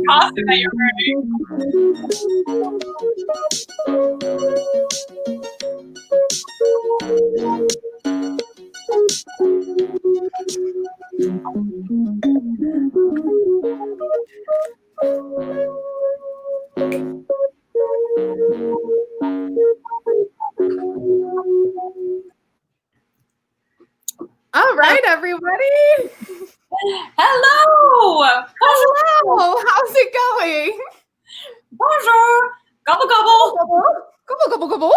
costume that you're wearing. All right, everybody. Hello. Hello. How's it going? Bonjour. Gobble gobble. Gobble, gobble, gobble.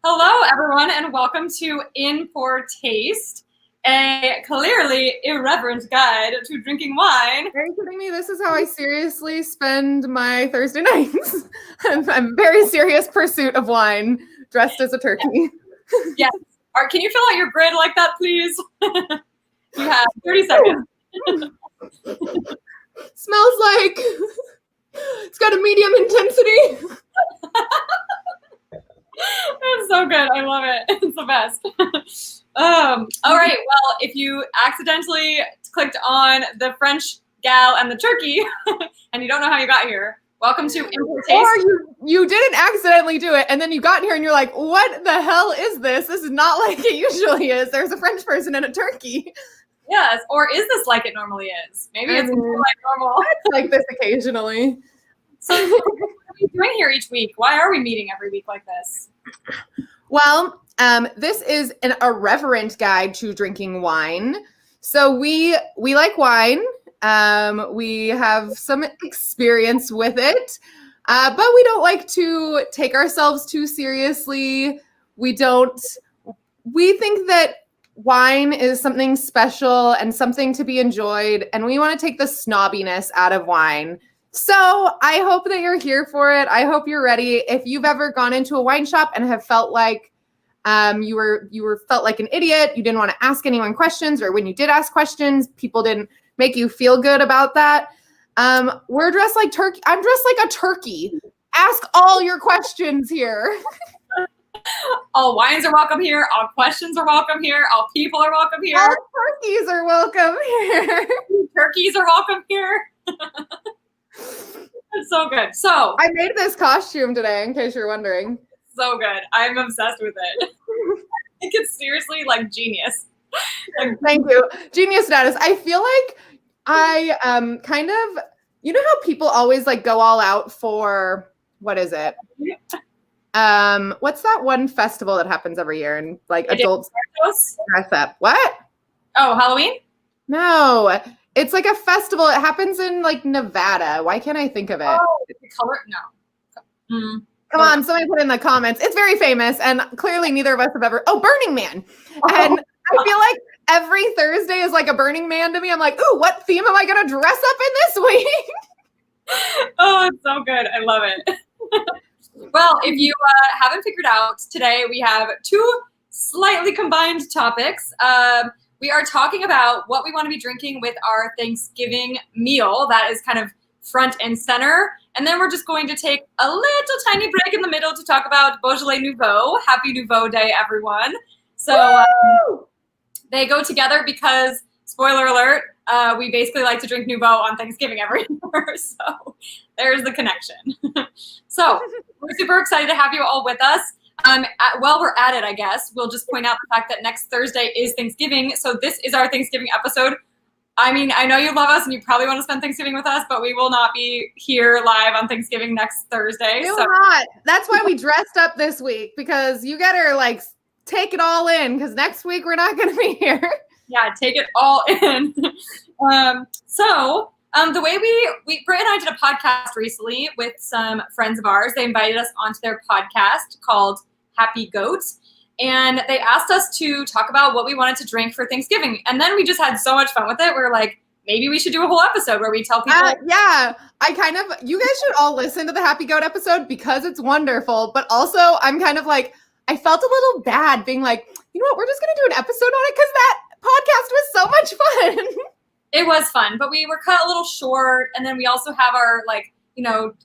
Hello, everyone, and welcome to In Poor Taste, a clearly irreverent guide to drinking wine. Are you kidding me? This is how I seriously spend my Thursday nights. I'm a very serious pursuit of wine, dressed as a turkey. Yes. Can you fill out your grid like that, please? You have 30 seconds. Smells like it's got a medium intensity. It's so good. I love it. It's the best. All right. Well, if you accidentally clicked on the French gal and the turkey and you don't know how you got here, welcome to In Poor Taste. Or you didn't accidentally do it, and then you got here and you're like, what the hell is this? This is not like it usually is. There's a French person and a turkey. Yes. Or is this like it normally is? Maybe it's more like normal. It's like this occasionally. So what are we doing here each week? Why are we meeting every week like this? Well, this is an irreverent guide to drinking wine. So we like wine. We have some experience with it, but we don't like to take ourselves too seriously. We think that wine is something special and something to be enjoyed, and we want to take the snobbiness out of wine. So I hope that you're here for it. I hope you're ready. If you've ever gone into a wine shop and have felt like you felt like an idiot, you didn't want to ask anyone questions, or when you did ask questions, people didn't make you feel good about that. We're dressed like turkey. I'm dressed like a turkey. Ask all your questions here. All wines are welcome here. All questions are welcome here. All people are welcome here. All turkeys are welcome here. Turkeys are welcome here. It's so good. So I made this costume today, in case you're wondering. So good. I'm obsessed with it. I think it's seriously like genius. Thank you. Genius status. I feel like I kind of, you know how people always like go all out for, what is it? What's that one festival that happens every year and like adults dress up? What? Oh, Halloween? No. It's like a festival. It happens in like Nevada. Why can't I think of it? Oh, the color? No. Come on, somebody put in the comments. It's very famous, and clearly neither of us have ever. Oh, Burning Man. And I feel like every Thursday is like a Burning Man to me. I'm like, ooh, what theme am I going to dress up in this week? Oh, it's so good. I love it. Well, if you haven't figured out, today we have two slightly combined topics. We are talking about what we want to be drinking with our Thanksgiving meal. That is kind of front and center. And then we're just going to take a little tiny break in the middle to talk about Beaujolais Nouveau. Happy Nouveau Day, everyone. So they go together because, spoiler alert, we basically like to drink Nouveau on Thanksgiving every year. So there's the connection. So we're super excited to have you all with us. While we're at it, I guess, we'll just point out the fact that next Thursday is Thanksgiving. So this is our Thanksgiving episode. I mean, I know you love us and you probably want to spend Thanksgiving with us, but we will not be here live on Thanksgiving next Thursday. We're not. That's why we dressed up this week, because you gotta like take it all in, because next week we're not going to be here. Yeah, take it all in. The way Britt and I did a podcast recently with some friends of ours. They invited us onto their podcast called Happy Goats. And they asked us to talk about what we wanted to drink for Thanksgiving. And then we just had so much fun with it. We were like, maybe we should do a whole episode where we tell people. Yeah, you guys should all listen to the Happy Goat episode because it's wonderful. But also, I'm kind of like, I felt a little bad being like, you know what, we're just going to do an episode on it because that podcast was so much fun. It was fun, but we were cut a little short. And then we also have our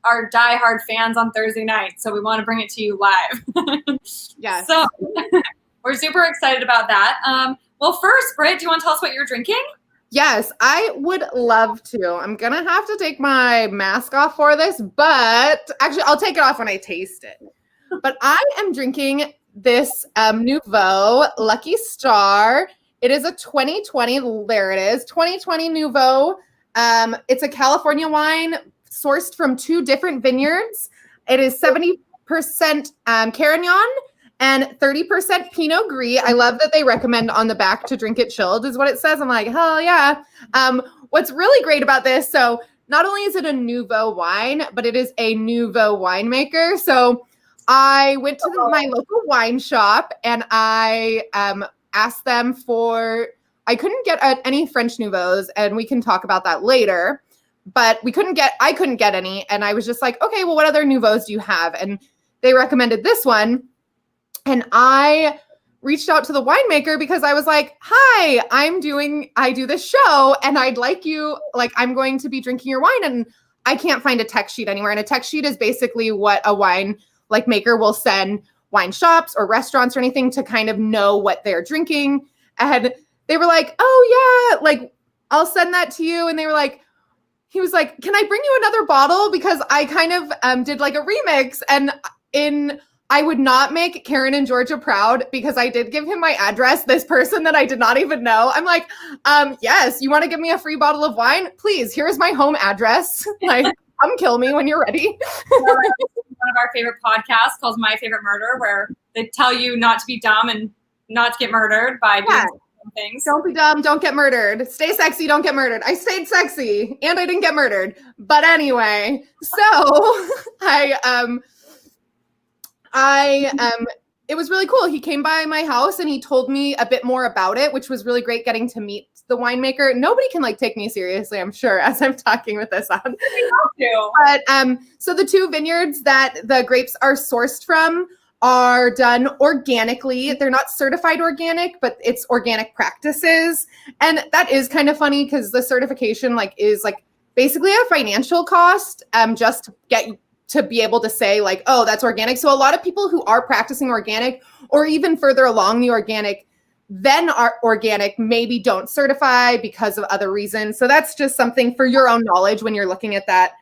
our diehard fans on Thursday night. So we want to bring it to you live. Yeah. So we're super excited about that. Well, first, Britt, do you want to tell us what you're drinking? Yes, I would love to. I'm gonna have to take my mask off for this, but actually, I'll take it off when I taste it. But I am drinking this Nouveau Lucky Star. It is a 2020. There it is, 2020 Nouveau. It's a California wine sourced from 2 different vineyards. It is 70% Carignan and 30% Pinot Gris. I love that they recommend on the back to drink it chilled, is what it says. I'm like, hell yeah. What's really great about this, so not only is it a Nouveau wine, but it is a Nouveau winemaker. So I went to my local wine shop and I asked them for, I couldn't get any French Nouveaux, and we can talk about that later, but I couldn't get any. And I was just like, okay, well, what other Nouveaux do you have? And they recommended this one. And I reached out to the winemaker because I was like, hi, I do this show and I'd like you, like, I'm going to be drinking your wine and I can't find a text sheet anywhere. And a text sheet is basically what a wine like maker will send wine shops or restaurants or anything to kind of know what they're drinking. And they were like, oh yeah, like I'll send that to you. And he was like, can I bring you another bottle? Because I kind of did like a remix, and I would not make Karen and Georgia proud because I did give him my address, this person that I did not even know. I'm like, yes, you want to give me a free bottle of wine? Please, here's my home address. Like, come kill me when you're ready. One of our favorite podcasts called My Favorite Murder, where they tell you not to be dumb and not to get murdered by doing some things. Don't be dumb, don't get murdered. Stay sexy, don't get murdered. I stayed sexy and I didn't get murdered. But anyway, so it was really cool. He came by my house and he told me a bit more about it, which was really great getting to meet the winemaker. Nobody can like take me seriously, I'm sure, as I'm talking with this on. But so the 2 vineyards that the grapes are sourced from are done organically. They're not certified organic, but it's organic practices. And that is kind of funny because the certification like is like basically a financial cost just to get to be able to say like, oh, that's organic. So a lot of people who are practicing organic or even further along the organic, then are organic, maybe don't certify because of other reasons. So that's just something for your own knowledge when you're looking at that.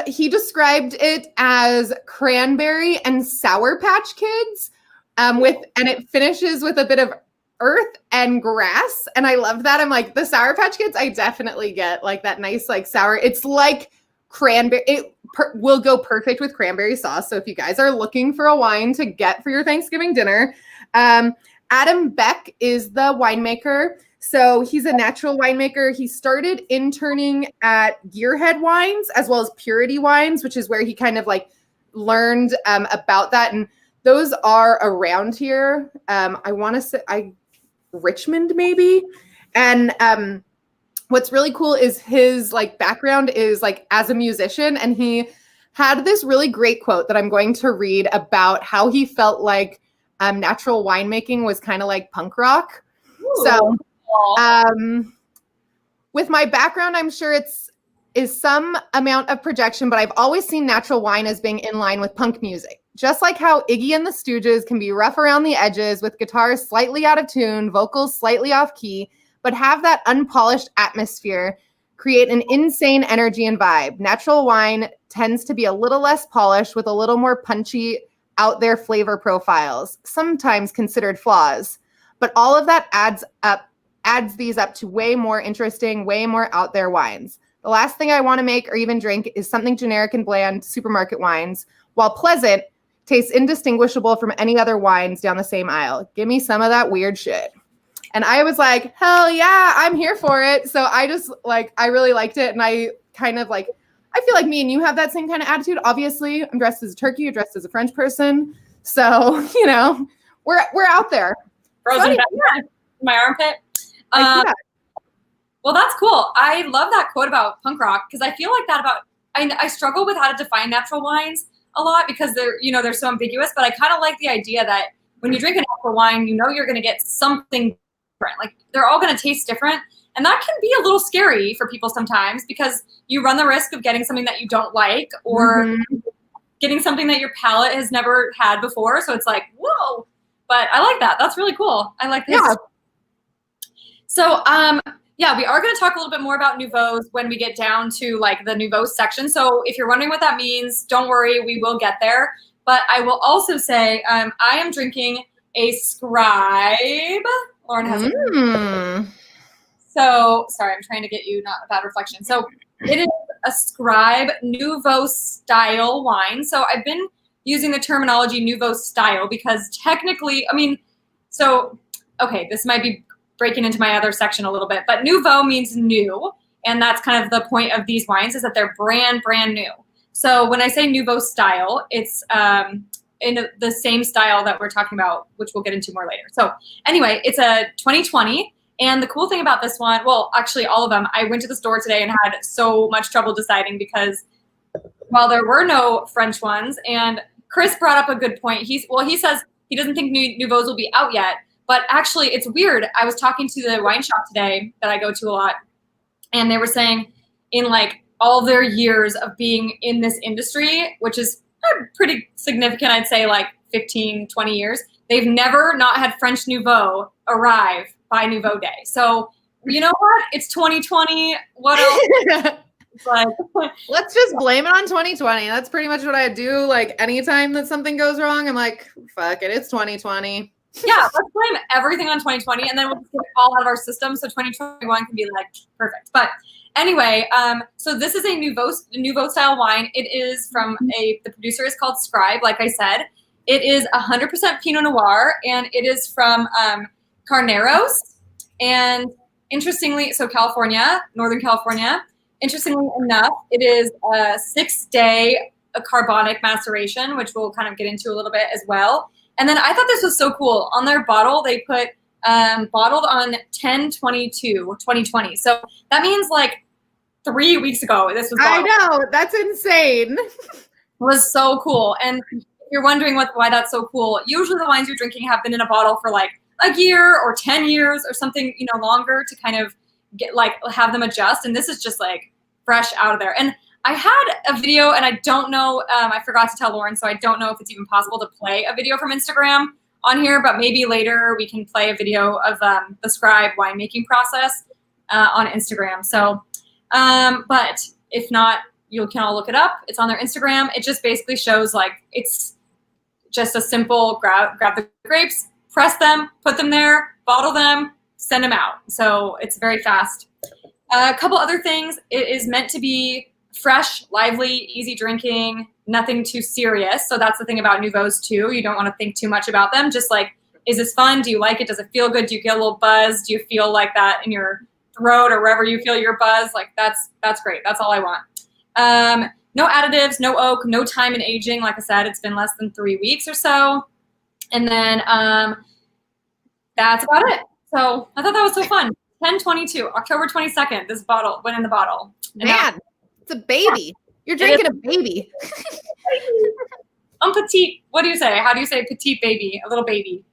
He described it as cranberry and Sour Patch Kids and it finishes with a bit of earth and grass. And I love that. I'm like, the Sour Patch Kids, I definitely get like that nice, like sour. It's like cranberry. It will go perfect with cranberry sauce. So if you guys are looking for a wine to get for your Thanksgiving dinner, Adam Beck is the winemaker. So he's a natural winemaker. He started interning at Gearhead Wines as well as Purity Wines, which is where he kind of like learned about that. And those are around here. I want to say Richmond maybe. And what's really cool is his like background is like as a musician, and he had this really great quote that I'm going to read about how he felt like natural winemaking was kind of like punk rock. Ooh. So with my background, I'm sure is some amount of projection, but I've always seen natural wine as being in line with punk music. Just like how Iggy and the Stooges can be rough around the edges with guitars slightly out of tune, vocals slightly off key, but have that unpolished atmosphere, create an insane energy and vibe. Natural wine tends to be a little less polished with a little more punchy, out there flavor profiles, sometimes considered flaws. But all of that adds these up to way more interesting, way more out there wines. The last thing I want to make or even drink is something generic and bland supermarket wines. While pleasant, tastes indistinguishable from any other wines down the same aisle. Give me some of that weird shit. And I was like, hell yeah, I'm here for it. So I just like, I really liked it. And I kind of like, I feel like me and you have that same kind of attitude. Obviously, I'm dressed as a turkey, you're dressed as a French person. So, you know, we're out there. Frozen back in my armpit. Well, that's cool. I love that quote about punk rock because I feel like that about, I struggle with how to define natural wines a lot because they're so ambiguous, but I kind of like the idea that when you drink a natural wine, you know you're going to get something different. Like they're all going to taste different. And that can be a little scary for people sometimes because you run the risk of getting something that you don't like or getting something that your palate has never had before. So it's like, whoa. But I like that. That's really cool. I like this. So, yeah, we are going to talk a little bit more about Nouveaux when we get down to like the Nouveau section. So if you're wondering what that means, don't worry, we will get there. But I will also say I am drinking a Scribe. Lauren has Mm. So, sorry, I'm trying to get you not a bad reflection. So it is a Scribe Nouveau style wine. So I've been using the terminology Nouveau style because technically, okay, this might be breaking into my other section a little bit, but Nouveau means new. And that's kind of the point of these wines is that they're brand new. So when I say Nouveau style, it's in the same style that we're talking about, which we'll get into more later. So anyway, it's a 2020. And the cool thing about this one, well, actually all of them, I went to the store today and had so much trouble deciding because while there were no French ones, and Chris brought up a good point. He says he doesn't think Nouveaux will be out yet, but actually it's weird. I was talking to the wine shop today that I go to a lot, and they were saying in like all their years of being in this industry, which is pretty significant, I'd say like 15, 20 years, they've never not had French Nouveau arrive by Nouveau Day. So you know what? It's 2020. What else? It's like, let's just blame it on 2020. That's pretty much what I do. Like anytime that something goes wrong, I'm like, fuck it, it's 2020. Yeah, let's blame everything on 2020 and then we'll just get it all out of our system so 2021 can be like perfect. But anyway, so this is a Nouveau style wine. It is from the producer is called Scribe, like I said. It is 100% Pinot Noir and it is from Carneros. And interestingly, so California, Northern California. Interestingly enough, it is a 6-day carbonic maceration, which we'll kind of get into a little bit as well. And then I thought this was so cool. On their bottle, they put bottled on 10/22/2020. So that means like 3 weeks ago, this was bottled. I know. That's insane. It was so cool. And if you're wondering why that's so cool, usually the wines you're drinking have been in a bottle for like a year or 10 years or something, longer to kind of get have them adjust. And this is just like fresh out of there. And I had a video and I don't know, I forgot to tell Lauren, so I don't know if it's even possible to play a video from Instagram on here, but maybe later we can play a video of the Scribe winemaking process on Instagram. So, but if not, you can all look it up. It's on their Instagram. It just basically shows like, it's just a simple grab the grapes, press them, put them there, bottle them, send them out. So it's very fast. A couple other things. It is meant to be fresh, lively, easy drinking, nothing too serious. So that's the thing about Nouveaux too. You don't want to think too much about them. Just like, is this fun? Do you like it? Does it feel good? Do you get a little buzz? Do you feel like that in your throat or wherever you feel your buzz? Like that's great. That's all I want. No additives, no oak, no time in aging. Like I said, it's been less than 3 weeks or so. And then that's about it. So I thought that was so fun. 10/22, October 22nd, this bottle went in the bottle. And Man, it's a baby. You're drinking a baby. Petite. What do you say? How do you say petite baby? A little baby.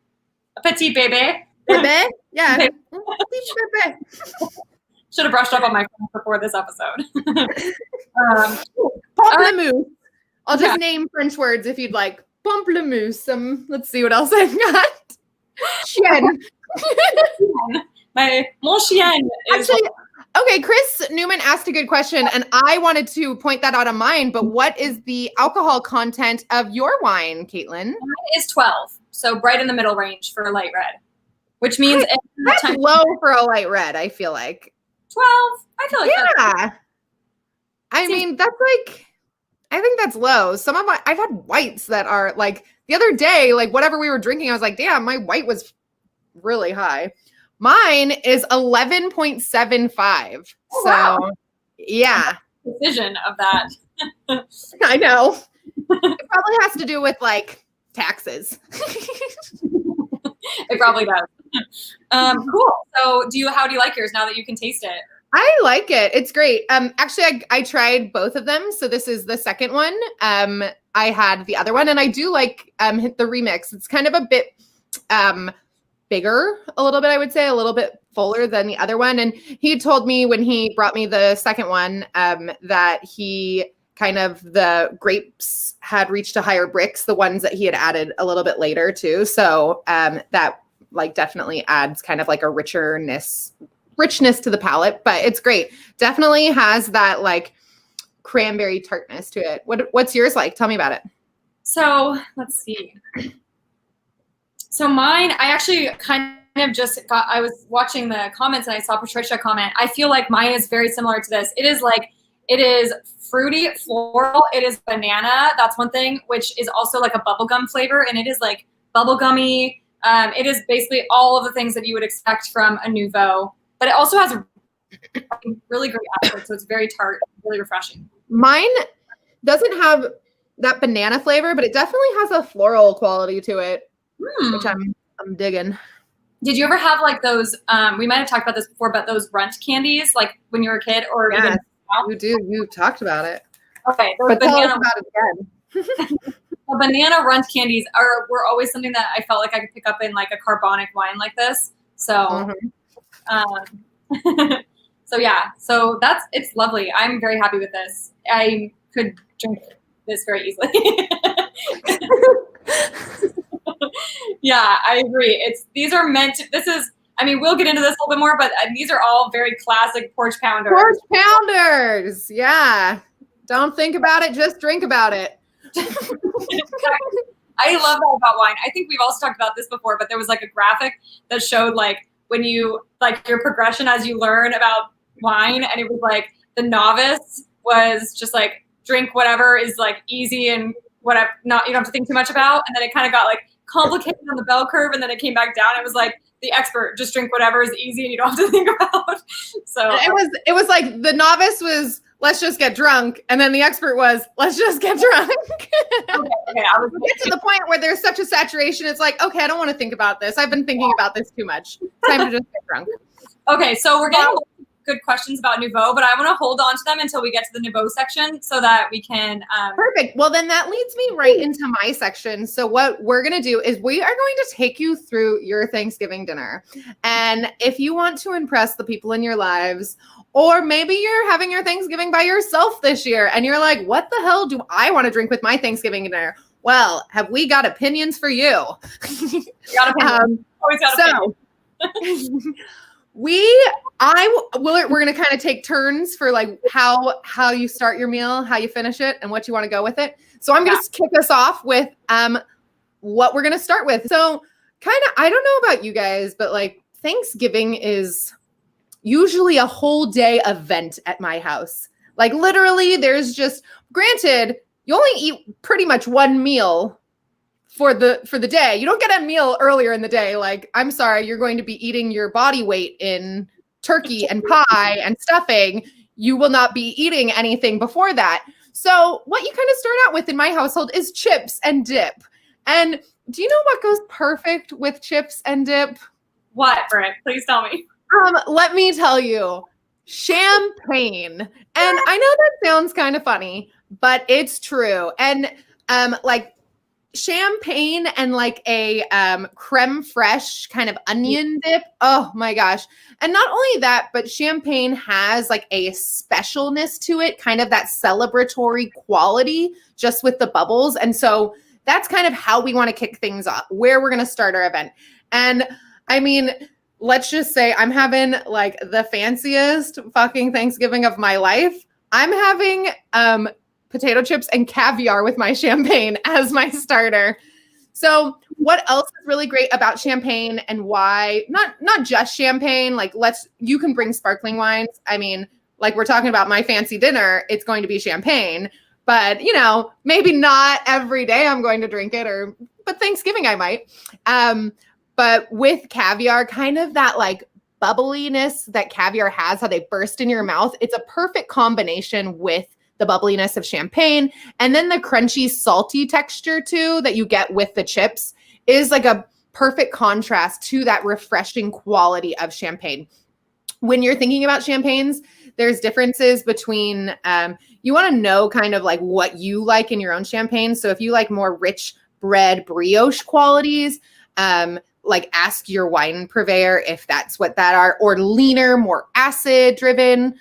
A petite baby. Bebe? Yeah. Bebe. Bebe. Should have brushed up on my French before this episode. Pamplemousse. I'll just name French words if you'd like. Pamplemousse. Let's see what else I've got. Chien. Mon chien is actually. Okay, Chris Newman asked a good question, and I wanted to point that out on mine. But what is the alcohol content of your wine, Caitlin? Mine is 12, so right in the middle range for a light red, which means that's low for a light red. I feel like 12. I feel like yeah. I mean, that's like, I think that's low. Some of I've had whites that are like the other day, like whatever we were drinking, I was like, damn, my white was really high. Mine is 11.75. Oh, so, wow. Yeah. Precision of that. I know. It probably has to do with like taxes. It probably does. Cool. So how do you like yours now that you can taste it? I like it. It's great. Actually, I tried both of them. So this is the second one. I had the other one, and I do like the remix. It's kind of a bit bigger, a little bit, I would say, a little bit fuller than the other one. And he told me when he brought me the second one that he kind of the grapes had reached a higher Brix, the ones that he had added a little bit later too. So that like definitely adds kind of like a richness to the palate, but it's great. Definitely has that like cranberry tartness to it. What's yours like? Tell me about it. So let's see. So mine, I actually kind of just got, I was watching the comments and I saw Patricia comment. I feel like mine is very similar to this. It is fruity, floral. It is banana. That's one thing, which is also like a bubblegum flavor. And it is like bubblegummy. It is basically all of the things that you would expect from a Nouveau, but it also has a really great acid. So it's very tart, really refreshing. Mine doesn't have that banana flavor, but it definitely has a floral quality to it, which I'm digging. Did you ever have like those, we might have talked about this before, but those Runt candies, like when you were a kid or yes, even now? You do. You talked about it. Okay. But tell us about it again. The banana Runt candies were always something that I felt like I could pick up in like a carbonic wine like this. So, so yeah, so it's lovely. I'm very happy with this. I could drink this very easily. Yeah, I agree. These are meant to, we'll get into this a little bit more, but these are all very classic porch pounders. Porch pounders. Yeah. Don't think about it. Just drink about it. I love that about wine. I think we've also talked about this before, but there was like a graphic that showed like when you like your progression as you learn about wine, and it was like the novice was just like drink whatever is like easy and whatever, you don't have to think too much about, and then it kind of got like complicated on the bell curve, and then it came back down. It was like the expert, just drink whatever is easy and you don't have to think about. So it was like the novice was let's just get drunk, and then the expert was let's just get drunk. Okay, I was get to the point where there's such a saturation. It's like, okay, I don't want to think about this. I've been thinking about this too much. Time to just get drunk. Okay, so we're getting good questions about Nouveau, but I want to hold on to them until we get to the Nouveau section so that we can. Perfect. Well, then that leads me right into my section. So what we're going to do is we are going to take you through your Thanksgiving dinner. And if you want to impress the people in your lives, or maybe you're having your Thanksgiving by yourself this year and you're like, what the hell do I want to drink with my Thanksgiving dinner? Well, have we got opinions for you? Got opinions. Always got opinions. We're going to kind of take turns for like how you start your meal, how you finish it, and what you want to go with it. So I'm going to kick us off with what we're going to start with. So kind of, I don't know about you guys, but like Thanksgiving is usually a whole day event at my house. Like literally there's just, granted, you only eat pretty much one meal for the day. You don't get a meal earlier in the day. Like, I'm sorry, you're going to be eating your body weight in turkey and pie and stuffing. You will not be eating anything before that. So what you kind of start out with in my household is chips and dip. And do you know what goes perfect with chips and dip? What, Britt? Please tell me. Let me tell you, champagne. And I know that sounds kind of funny, but it's true. And like champagne and like a creme fraiche kind of onion dip. Oh my gosh. And not only that, but champagne has like a specialness to it, kind of that celebratory quality just with the bubbles. And so that's kind of how we want to kick things off, where we're going to start our event. And I mean, let's just say I'm having like the fanciest fucking Thanksgiving of my life. I'm having potato chips and caviar with my champagne as my starter. So what else is really great about champagne and why not just champagne, like you can bring sparkling wines. I mean, like we're talking about my fancy dinner, it's going to be champagne, but maybe not every day I'm going to drink it but Thanksgiving I might. But with caviar, kind of that like bubbliness that caviar has, how they burst in your mouth, it's a perfect combination with the bubbliness of champagne. And then the crunchy, salty texture too that you get with the chips is like a perfect contrast to that refreshing quality of champagne. When you're thinking about champagnes, there's differences between, you want to know kind of like what you like in your own champagne. So if you like more rich bread brioche qualities, like ask your wine purveyor if that's what that are, or leaner, more acid driven.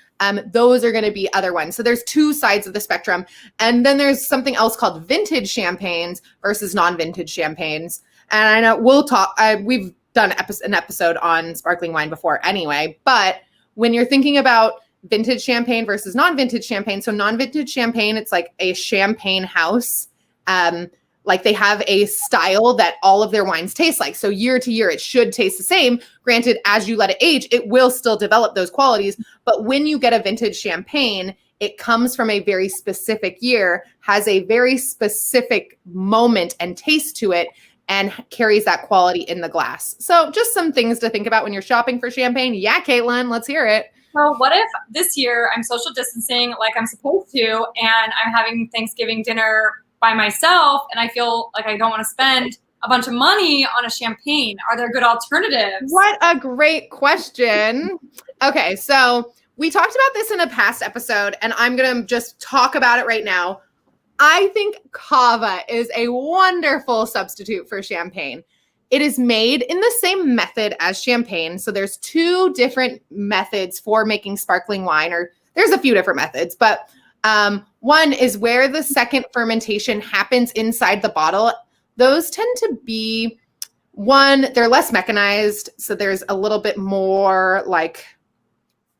Those are going to be other ones. So there's two sides of the spectrum. And then there's something else called vintage champagnes versus non-vintage champagnes. And I know we'll talk, we've done an episode on sparkling wine before anyway. But when you're thinking about vintage champagne versus non-vintage champagne, so non-vintage champagne, it's like a champagne house. Like they have a style that all of their wines taste like. So year to year, it should taste the same. Granted, as you let it age, it will still develop those qualities. But when you get a vintage champagne, it comes from a very specific year, has a very specific moment and taste to it, and carries that quality in the glass. So just some things to think about when you're shopping for champagne. Yeah, Caitlin, let's hear it. So what if this year I'm social distancing like I'm supposed to, and I'm having Thanksgiving dinner by myself, and I feel like I don't want to spend a bunch of money on a champagne? Are there good alternatives? What a great question. Okay, so we talked about this in a past episode, and I'm going to just talk about it right now. I think cava is a wonderful substitute for champagne. It is made in the same method as champagne. So there's two different methods for making sparkling wine, or there's a few different methods, but one is where the second fermentation happens inside the bottle. Those tend to be, they're less mechanized. So there's a little bit more like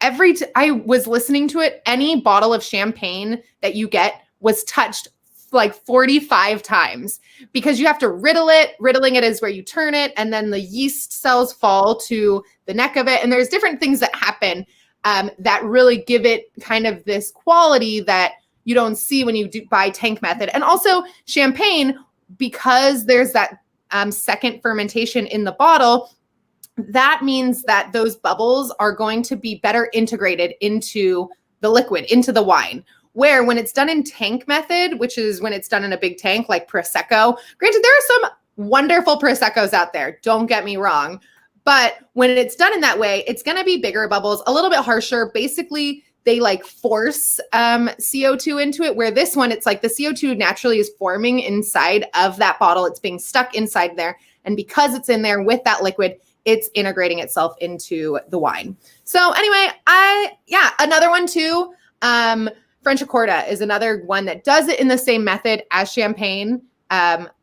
I was listening to it, any bottle of champagne that you get was touched like 45 times because you have to riddle it. Riddling it is where you turn it, and then the yeast cells fall to the neck of it. And there's different things that happen that really give it kind of this quality that you don't see when you buy tank method. And also champagne, because there's that second fermentation in the bottle, that means that those bubbles are going to be better integrated into the liquid, into the wine. Where when it's done in tank method, which is when it's done in a big tank like Prosecco, granted, there are some wonderful Proseccos out there, don't get me wrong. But when it's done in that way, it's going to be bigger bubbles, a little bit harsher. Basically, they like force CO2 into it, where this one, it's like the CO2 naturally is forming inside of that bottle. It's being stuck inside there. And because it's in there with that liquid, it's integrating itself into the wine. So anyway, another one too. Franciacorta is another one that does it in the same method as champagne,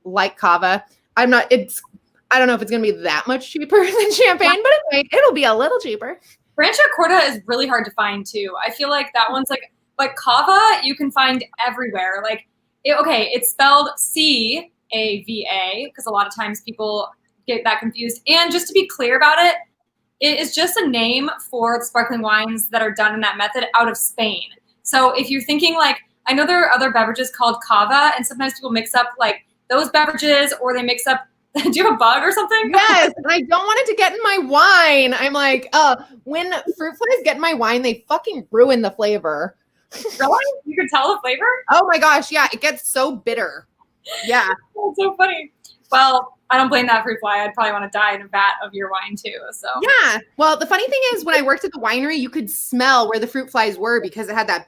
like cava. I don't know if it's going to be that much cheaper than champagne, but it'll be a little cheaper. Franciacorta is really hard to find too. I feel like that one's like cava you can find everywhere. Like, it's spelled C-A-V-A because a lot of times people get that confused. And just to be clear about it, it is just a name for sparkling wines that are done in that method out of Spain. So if you're thinking I know there are other beverages called cava, and sometimes people mix up like those beverages, or they mix up, do you have a bug or something? Yes, and I don't want it to get in my wine. I'm like, when fruit flies get in my wine, they fucking ruin the flavor. Really? You can tell the flavor? Oh my gosh, yeah, it gets so bitter. Yeah. That's so funny. Well, I don't blame that fruit fly. I'd probably want to die in a vat of your wine too. So yeah. Well, the funny thing is, when I worked at the winery, you could smell where the fruit flies were because it had that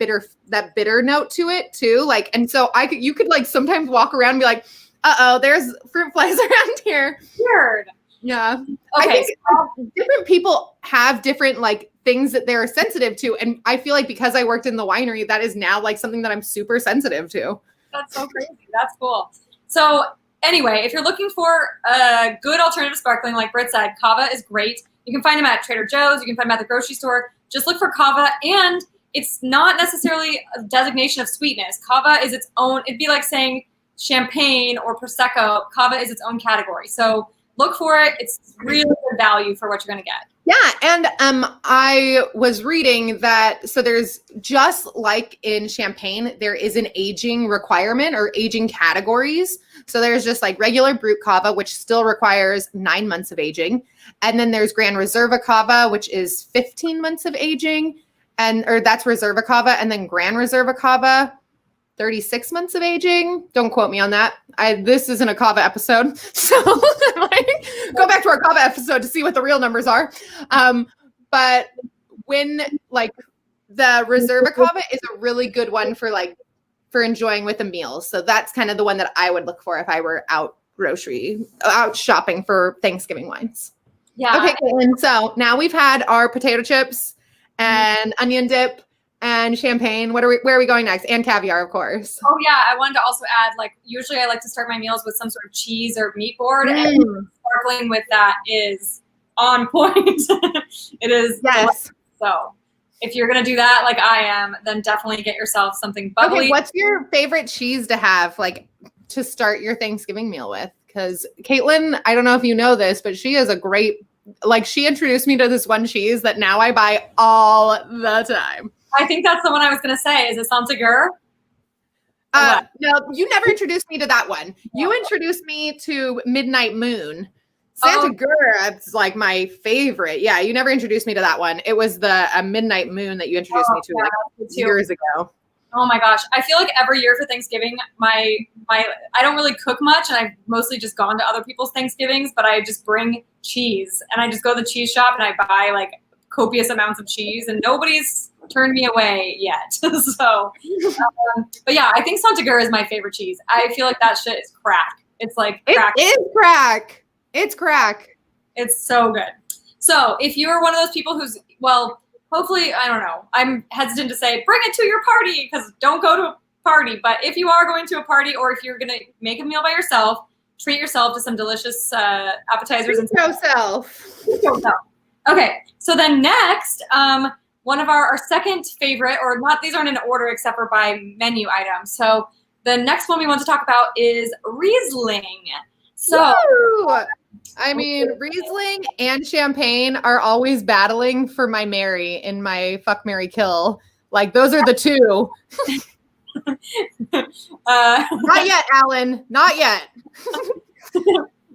bitter note to it too. And so you could sometimes walk around and be like, there's fruit flies around here. Weird. Yeah. Okay. I think different people have different things that they're sensitive to, and I feel like because I worked in the winery, that is now something that I'm super sensitive to. That's so crazy. That's cool. So anyway, if you're looking for a good alternative sparkling, like Britt said, cava is great. You can find them at Trader Joe's. You can find them at the grocery store. Just look for cava, and it's not necessarily a designation of sweetness. Cava is its own. It'd be like saying champagne or Prosecco. Cava is its own category. So look for it. It's really good value for what you're going to get. Yeah, and I was reading that, so there's, just like in champagne, there is an aging requirement or aging categories. So there's just regular Brut Cava, which still requires 9 months of aging. And then there's Gran Reserva Cava, which is 15 months of aging. Or that's Reserva Cava. And then Gran Reserva Cava, 36 months of aging. Don't quote me on that. This isn't a Cava episode. So go back to our Cava episode to see what the real numbers are. But when the Reserva Cava is a really good one for enjoying with a meal. So that's kind of the one that I would look for if I were out shopping for Thanksgiving wines. Yeah. Okay, Caitlin. So now we've had our potato chips and onion dip and champagne. Where are we going next? And caviar, of course. Oh yeah, I wanted to also add, usually I like to start my meals with some sort of cheese or meat board. And sparkling with that is on point. It is. Yes. So if you're going to do that like I am, then definitely get yourself something bubbly. Okay, what's your favorite cheese to have, like, to start your Thanksgiving meal with? Because Caitlin, I don't know if you know this, but she is a great, like, she introduced me to this one cheese that now I buy all the time. I think that's the one I was going to say. Is it Santagur? No, you never introduced me to that one. You introduced me to Midnight Moon. Santagur, it's like my favorite. Yeah, you never introduced me to that one. It was the Midnight Moon that you introduced me to like years ago. Oh my gosh. I feel like every year for Thanksgiving, I don't really cook much, and I've mostly just gone to other people's Thanksgivings, but I just bring cheese, and I just go to the cheese shop and I buy like copious amounts of cheese, and nobody's turned me away yet. So, but yeah, I think Santagur is my favorite cheese. I feel like that shit is crack. It's like crack. It is crack. It's crack. It's so good. So if you're one of those people who's, well, hopefully, I don't know, I'm hesitant to say bring it to your party because don't go to a party. But if you are going to a party, or if you're going to make a meal by yourself, treat yourself to some delicious appetizers. Treat yourself. Okay, so then next, one of our second favorite, or not, these aren't in order except for by menu item. So the next one we want to talk about is Riesling. So, woo! I mean, Riesling and champagne are always battling for my Mary in my fuck, marry, kill. Like, those are the two. Not yet, Alan. Not yet.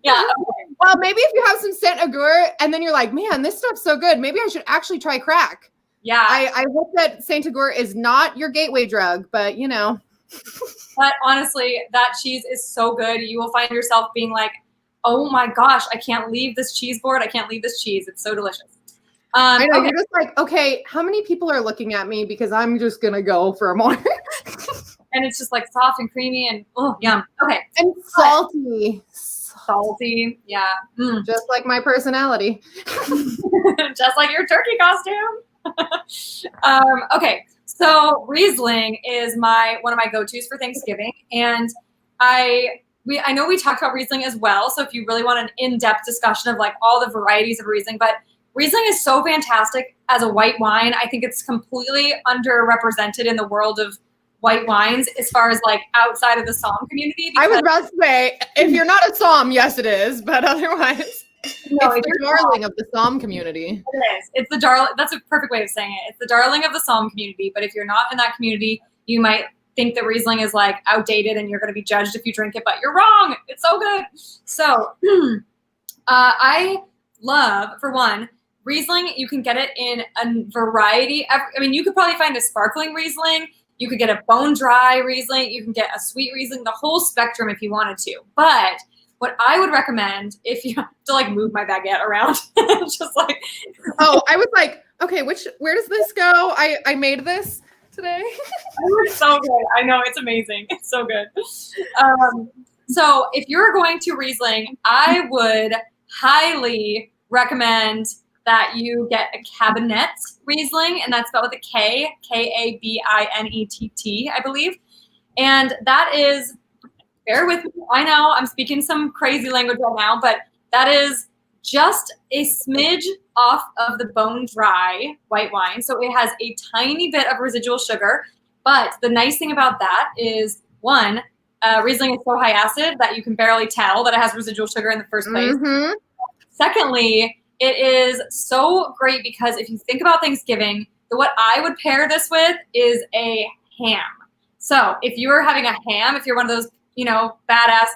Yeah. Well, maybe if you have some Saint Agur and then you're like, man, this stuff's so good, maybe I should actually try crack. Yeah. I hope that Saint Agur is not your gateway drug, but you know. But honestly, that cheese is so good. You will find yourself being like, oh my gosh, I can't leave this cheese board. I can't leave this cheese. It's so delicious. I know, okay. you're just like, okay, how many people are looking at me because I'm just going to go for more. And it's just like soft and creamy and yum. Okay. And salty. Salty. Yeah. Mm. Just like my personality. Just like your turkey costume. Okay. So Riesling is one of my go-tos for Thanksgiving. And I know we talked about Riesling as well. So if you really want an in-depth discussion of like all the varieties of Riesling, but Riesling is so fantastic as a white wine. I think it's completely underrepresented in the world of white wines as far as like outside of the Somm community. I was about to say, if you're not a Somm, yes it is, but otherwise, no, it's the darling of the Somm community. It is. It's the darling. That's a perfect way of saying it. It's the darling of the Somm community. But if you're not in that community, you might think that Riesling is like outdated and you're going to be judged if you drink it, but you're wrong. It's so good. So I love, for one, Riesling. You can get it in a variety. I mean, you could probably find a sparkling Riesling. You could get a bone dry Riesling. You can get a sweet Riesling, the whole spectrum if you wanted to. But what I would recommend, if you have to like move my baguette around, just like. Oh, I was like, okay, where does this go? I made this today. It's so good. I know, it's amazing. It's so good. So if you're going to Riesling, I would highly recommend that you get a Kabinett Riesling, and that's spelled with a K, Kabinett, I believe. And that is, bear with me, I know I'm speaking some crazy language right now, but that is just a smidge off of the bone dry white wine. So it has a tiny bit of residual sugar, but the nice thing about that is, one, Riesling is so high acid that you can barely tell that it has residual sugar in the first place. Mm-hmm. Secondly, it is so great because if you think about Thanksgiving, what I would pair this with is a ham. So if you're having a ham, if you're one of those, badass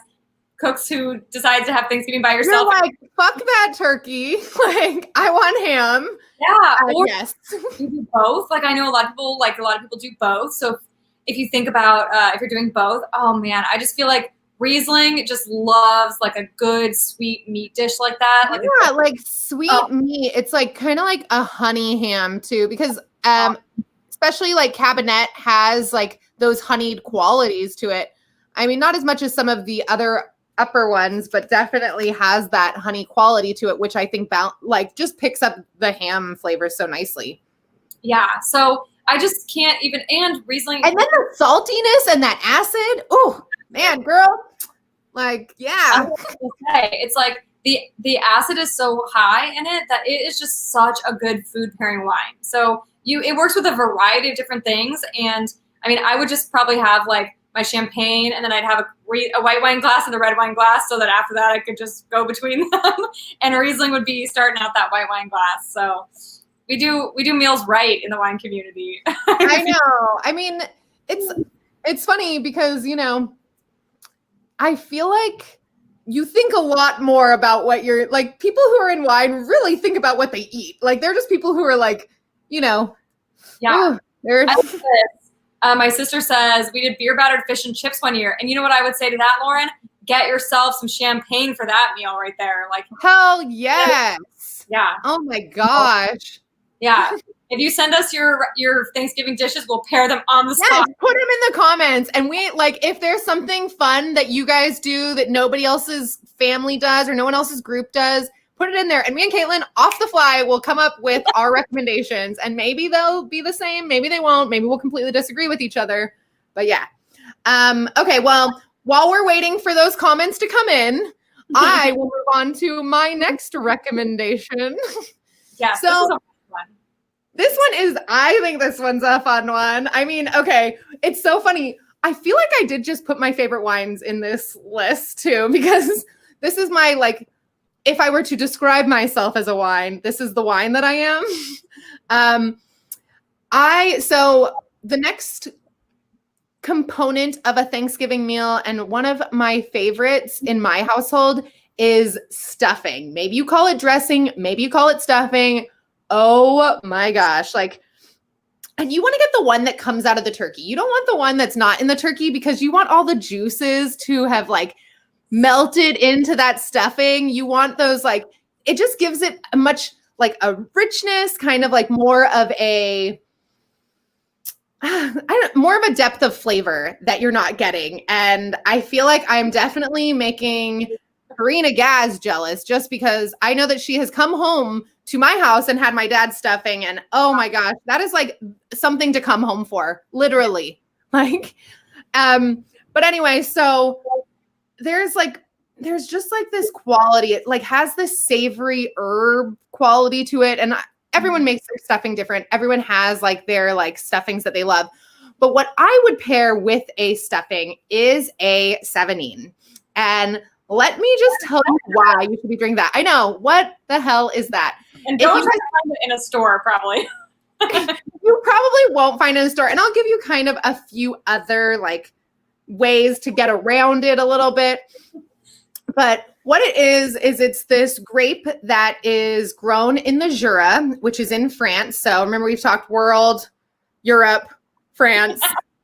cooks who decides to have Thanksgiving by yourself. You're like, fuck that turkey. Like, I want ham. Yeah. Or yes. you do both. Like, I know a lot of people do both. So if you think about if you're doing both, oh man, I just feel like Riesling just loves like a good sweet meat dish like that. Like like sweet meat. It's like kind of like a honey ham too, because especially like Kabinett has like those honeyed qualities to it. I mean, not as much as some of the other upper ones, but definitely has that honey quality to it, which I think just picks up the ham flavor so nicely. Yeah. So I just can't even, and Riesling. And then the saltiness and that acid. Oh man, girl. Like, yeah. It's like the acid is so high in it that it is just such a good food pairing wine. So it works with a variety of different things. And I mean, I would just probably have like my champagne, and then I'd have a white wine glass and a red wine glass, so that after that I could just go between them. And Riesling would be starting out that white wine glass. So we do meals right in the wine community. I know. I mean, it's funny because, you know, I feel like you think a lot more about what you're like. People who are in wine really think about what they eat. Like, they're just people who are like, you know, yeah. They're I love this. My sister says we did beer battered fish and chips one year, and you know what I would say to that, Lauren? Get yourself some champagne for that meal right there. Like, hell yes. Yeah. Oh my gosh. Yeah. If you send us your Thanksgiving dishes, we'll pair them on the spot. Yes, put them in the comments. And we like, if there's something fun that you guys do that nobody else's family does or no one else's group does, put it in there. And me and Caitlin, off the fly, will come up with our recommendations. And maybe they'll be the same. Maybe they won't. Maybe we'll completely disagree with each other. But yeah. Okay, well, while we're waiting for those comments to come in, I will move on to my next recommendation. Yeah. So this one is, I think this one's a fun one. I mean, okay, it's so funny. I feel like I did just put my favorite wines in this list too, because this is my, like, if I were to describe myself as a wine, this is the wine that I am. So the next component of a Thanksgiving meal, and one of my favorites in my household, is stuffing. Maybe you call it dressing, maybe you call it stuffing. Oh my gosh. Like, and you want to get the one that comes out of the turkey. You don't want the one that's not in the turkey, because you want all the juices to have like melted into that stuffing. You want those, like, it just gives it a much, like, a richness, kind of like more of a, more of a depth of flavor that you're not getting. And I feel like I'm definitely making Karina Gaz jealous, just because I know that she has come home to my house and had my dad's stuffing, and oh my gosh, that is like something to come home for, literally. Like, but anyway, so there's just like this quality. It like has this savory herb quality to it, and everyone makes their stuffing different. Everyone has like their like stuffings that they love. But what I would pair with a stuffing is a Sauvignon. And let me just tell you why you should be drinking that. I know, what the hell is that? And don't try to find it in a store, probably. You probably won't find it in a store. And I'll give you kind of a few other like ways to get around it a little bit. But what it is it's this grape that is grown in the Jura, which is in France. So remember, we've talked world, Europe, France,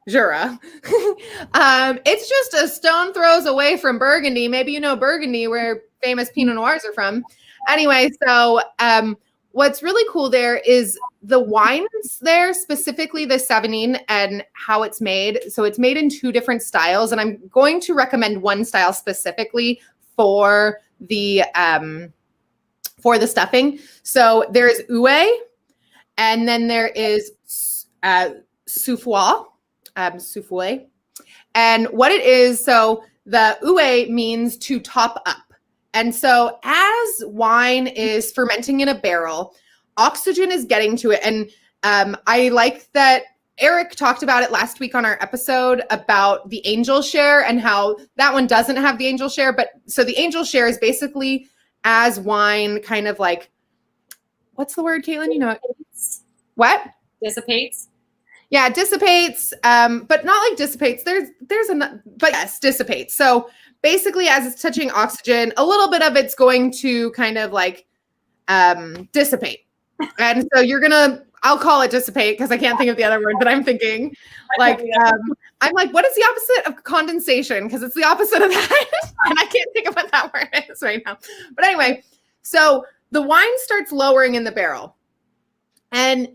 Jura. It's just a stone throws away from Burgundy. Maybe you know Burgundy, where famous Pinot Noirs are from. Anyway, so what's really cool there is the wines there, specifically the Sauvignon and how it's made. So it's made in two different styles, and I'm going to recommend one style specifically for the stuffing. So there's Ouai, and then there is Souffoy. Souffle. And what it is, so the Ouai means to top up. And so as wine is fermenting in a barrel, oxygen is getting to it. And I like that Eric talked about it last week on our episode about the angel share and how that one doesn't have the angel share. But so the angel share is basically as wine kind of like, what's the word, Caitlin? You know it. What? Dissipates. Yeah, dissipates, but not like dissipates. But yes, dissipates. So basically, as it's touching oxygen, a little bit of it's going to kind of like dissipate. And so I'll call it dissipate because I can't think of the other word that I'm thinking. Like, I'm like, what is the opposite of condensation? Because it's the opposite of that. And I can't think of what that word is right now. But anyway, so the wine starts lowering in the barrel. And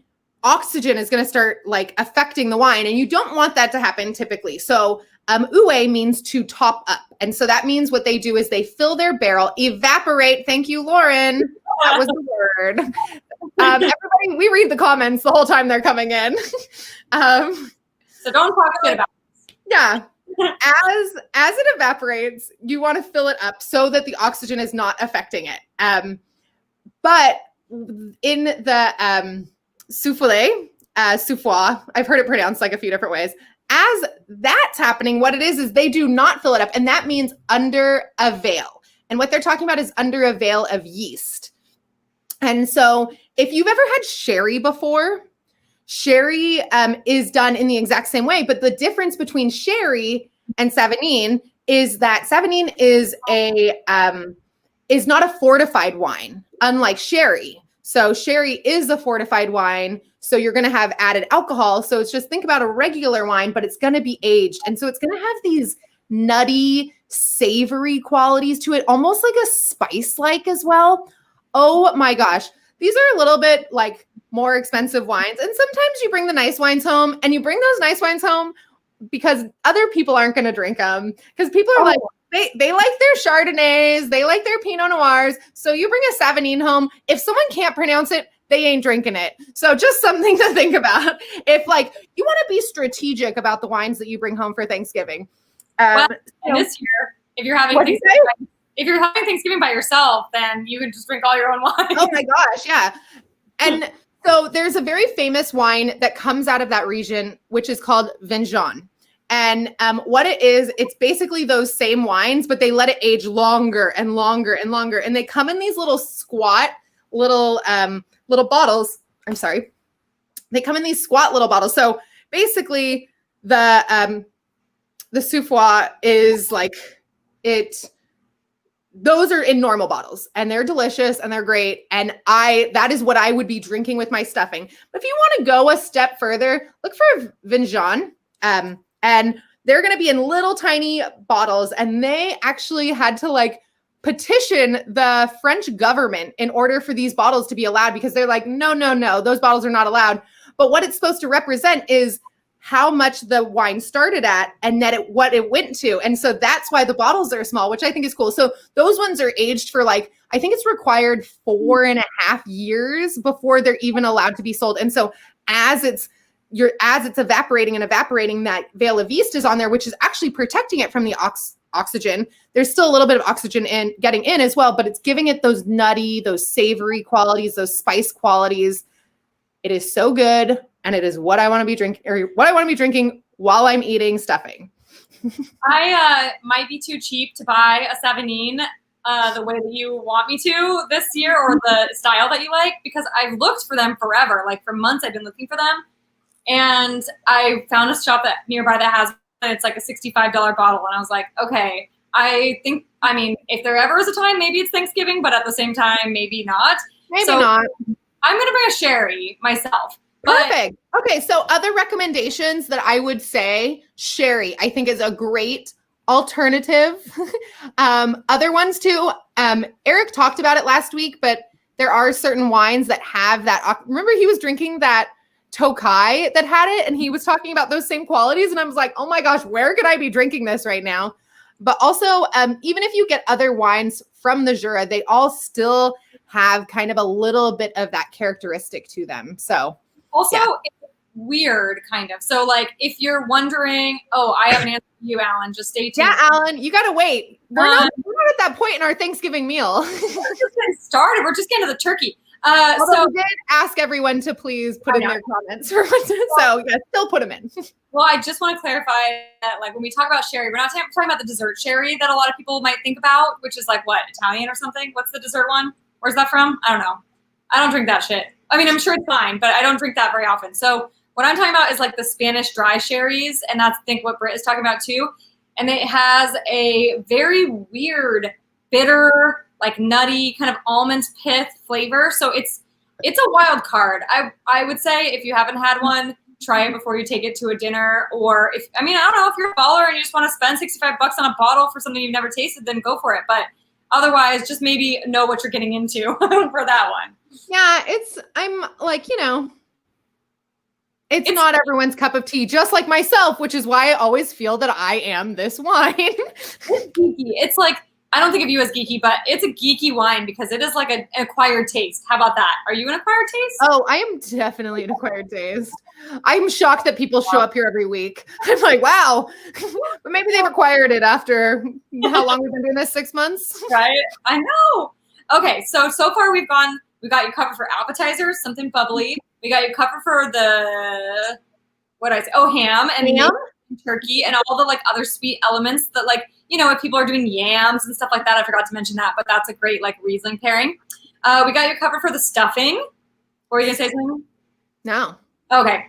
oxygen is going to start like affecting the wine, and you don't want that to happen typically. So Ouai means to top up. And so that means what they do is they fill their barrel, evaporate. Thank you, Lauren. That was the word. Everybody, we read the comments the whole time they're coming in. So don't talk shit about it. Yeah. as it evaporates, you want to fill it up so that the oxygen is not affecting it. But in the souffle, I've heard it pronounced like a few different ways. As that's happening, what it is they do not fill it up, and that means under a veil. And what they're talking about is under a veil of yeast. And so if you've ever had sherry before, sherry is done in the exact same way, but the difference between sherry and Savagnin is that Savagnin is not a fortified wine, unlike sherry. So sherry is a fortified wine, so you're going to have added alcohol. So it's just think about a regular wine, but it's going to be aged, and so it's going to have these nutty, savory qualities to it, almost like a spice-like as well. Oh my gosh, these are a little bit like more expensive wines, and sometimes you bring the nice wines home, and you bring those nice wines home because other people aren't going to drink them, because people are like, they like their Chardonnays, they like their Pinot Noirs. So you bring a Savagnin home. If someone can't pronounce it, they ain't drinking it. So just something to think about. If like you want to be strategic about the wines that you bring home for Thanksgiving. Well, this year, if you're having Thanksgiving by yourself, then you can just drink all your own wine. Oh my gosh, yeah. And so there's a very famous wine that comes out of that region, which is called Vin Jaune. And what it is, it's basically those same wines, but they let it age longer and longer and longer. And they come in these little squat little bottles. I'm sorry. They come in these squat little bottles. So basically the souffle is like it. Those are in normal bottles, and they're delicious and they're great. And that is what I would be drinking with my stuffing. But if you want to go a step further, look for Vin Jaune. And they're going to be in little tiny bottles, and they actually had to like petition the French government in order for these bottles to be allowed, because they're like, no, those bottles are not allowed. But what it's supposed to represent is how much the wine started at and what it went to. And so that's why the bottles are small, which I think is cool. So those ones are aged for like, I think it's required 4.5 years before they're even allowed to be sold. And so as it's evaporating, that veil of yeast is on there, which is actually protecting it from the oxygen. There's still a little bit of oxygen getting in as well, but it's giving it those nutty, those savory qualities, those spice qualities. It is so good, and it is what I want to be drinking while I'm eating stuffing. I might be too cheap to buy a Savagnin the way that you want me to this year, or the style that you like, because I've looked for them forever. Like for months I've been looking for them. And I found a shop nearby that has, and it's like a $65 bottle. And I was like, okay, if there ever is a time, maybe it's Thanksgiving, but at the same time, maybe not. Maybe not. I'm going to bring a sherry myself. Perfect. Okay. So other recommendations that I would say, sherry, I think is a great alternative. Other ones too. Eric talked about it last week, but there are certain wines that have that. Remember he was drinking that Tokai that had it, and he was talking about those same qualities, and I was like, oh my gosh, where could I be drinking this right now? But also, even if you get other wines from the Jura, they all still have kind of a little bit of that characteristic to them. So also, it's weird, kind of. So like, if you're wondering, I have an answer for you, Alan, just stay tuned. Yeah, Alan, you got to wait. We're not at that point in our Thanksgiving meal. We're just getting started. We're just getting to the turkey. So we did ask everyone to please put in their comments. So yeah, still put them in. Well, I just want to clarify that, like, when we talk about sherry, we're not talking about the dessert sherry that a lot of people might think about, which is like, what, Italian or something? What's the dessert one? Where's that from? I don't know. I don't drink that shit. I mean, I'm sure it's fine, but I don't drink that very often. So what I'm talking about is like the Spanish dry sherries, and that's, I think, what Britt is talking about too. And it has a very weird, bitter, like nutty kind of almond pith flavor. So it's a wild card. I would say if you haven't had one, try it before you take it to a dinner. Or I don't know, if you're a baller and you just want to spend $65 on a bottle for something you've never tasted, then go for it. But otherwise, just maybe know what you're getting into for that one. Yeah, I'm like, it's not everyone's cup of tea, just like myself, which is why I always feel that I am this wine. It's geeky. It's like, I don't think of you as geeky, but it's a geeky wine because it is like an acquired taste. How about that? Are you an acquired taste? Oh, I am definitely an acquired taste. I'm shocked that people show up here every week. I'm like, wow. But maybe they've acquired it after how long we've been doing this? 6 months? Right? I know. Okay, so far we got you covered for appetizers, something bubbly. We got you covered for the ham and turkey and all the like other sweet elements that like, you know, if people are doing yams and stuff like that, I forgot to mention that, but that's a great like Riesling pairing. We got you covered for the stuffing. Were you gonna say something? No. Okay.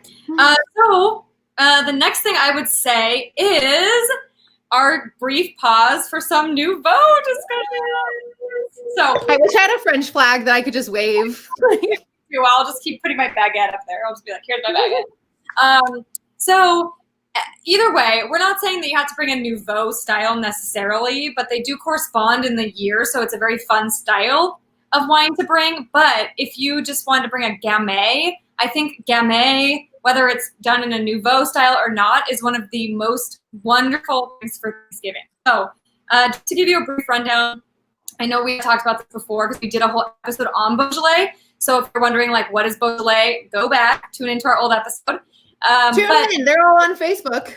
So the next thing I would say is our brief pause for some Nouveau discussion. So I wish I had a French flag that I could just wave. I'll just keep putting my baguette up there. I'll just be like, here's my baguette. So either way, we're not saying that you have to bring a Nouveau style necessarily, but they do correspond in the year, so it's a very fun style of wine to bring. But if you just want to bring a Gamay, I think Gamay, whether it's done in a Nouveau style or not, is one of the most wonderful things for Thanksgiving. So just to give you a brief rundown, I know we talked about this before because we did a whole episode on Beaujolais. So if you're wondering, like, what is Beaujolais, go back, tune into our old episode. Tune in. They're all on Facebook.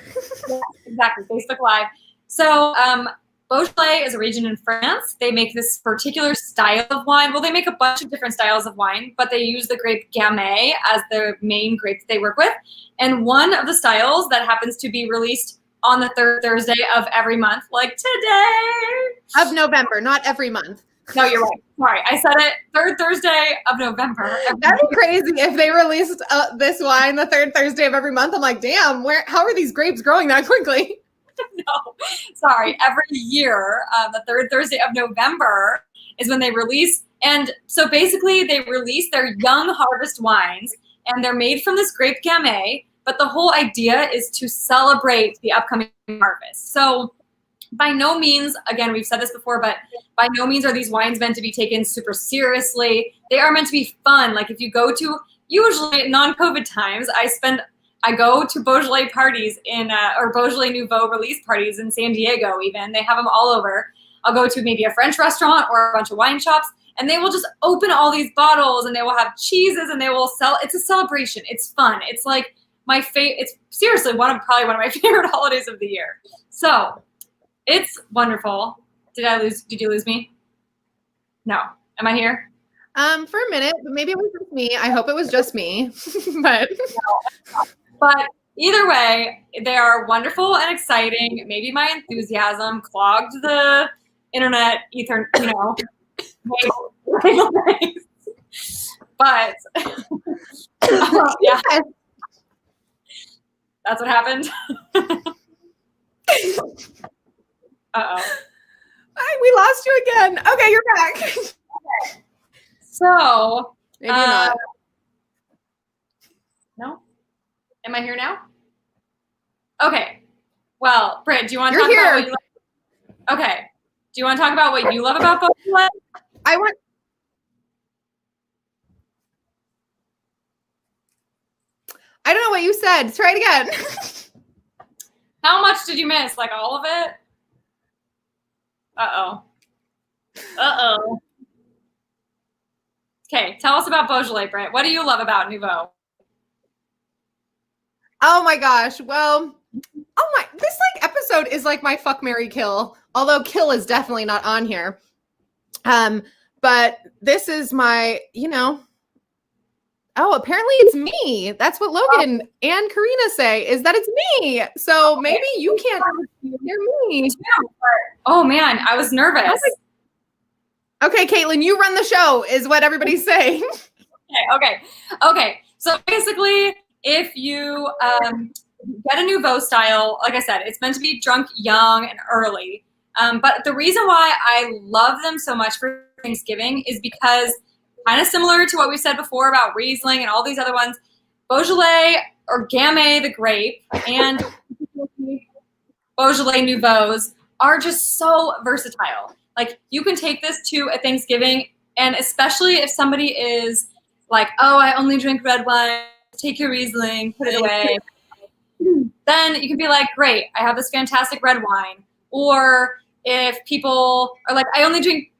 Yeah, exactly, Facebook Live. So Beaujolais is a region in France. They make this particular style of wine. Well, they make a bunch of different styles of wine, but they use the grape Gamay as the main grape that they work with. And one of the styles that happens to be released on the third Thursday of every month, like today. Of November, not every month. No, you're right. Sorry, I said it. Third Thursday of November. That'd be crazy if they released this wine the third Thursday of every month. I'm like, damn, how are these grapes growing that quickly? No, sorry. Every year, the third Thursday of November is when they release. And so basically they release their young harvest wines and they're made from this grape Gamay. But the whole idea is to celebrate the upcoming harvest. So by no means, again, we've said this before, but by no means are these wines meant to be taken super seriously. They are meant to be fun. Like if you go to, usually non-COVID times, I go to Beaujolais parties or Beaujolais Nouveau release parties in San Diego even. They have them all over. I'll go to maybe a French restaurant or a bunch of wine shops, and they will just open all these bottles and they will have cheeses and they will sell. It's a celebration. It's fun. It's like it's seriously probably one of my favorite holidays of the year. So it's wonderful. Did you lose me? No. Am I here? For a minute, but maybe it was just me. I hope it was just me. But either way, they are wonderful and exciting. Maybe my enthusiasm clogged the internet ether, but yeah, that's what happened. Uh-oh. We lost you again. Okay, you're back. Okay. So maybe not. No? Am I here now? Okay. Well, Britt, do you want to talk here. about what you love? Okay. Do you want to talk about what you love about Beaujolais? I don't know what you said. Try it again. How much did you miss? Like all of it? Uh-oh. Uh-oh. Okay, tell us about Beaujolais, Britt. What do you love about Nouveau? Oh my gosh. Well, this episode is like my fuck, marry, kill. Although kill is definitely not on here. But this is my, oh, apparently it's me. That's what Logan and Karina say, is that it's me. So maybe you can't hear me. Oh man, I was nervous. Okay, Caitlin, you run the show is what everybody's saying. Okay. So basically, if you get a Nouveau style, like I said, it's meant to be drunk young and early. But the reason why I love them so much for Thanksgiving is because, kind of similar to what we said before about Riesling and all these other ones, Beaujolais or Gamay the grape and Beaujolais Nouveaux are just so versatile. Like you can take this to a Thanksgiving, and especially if somebody is like, oh, I only drink red wine, take your Riesling, put it away. Then you can be like, great, I have this fantastic red wine. Or if people are like, I only drink,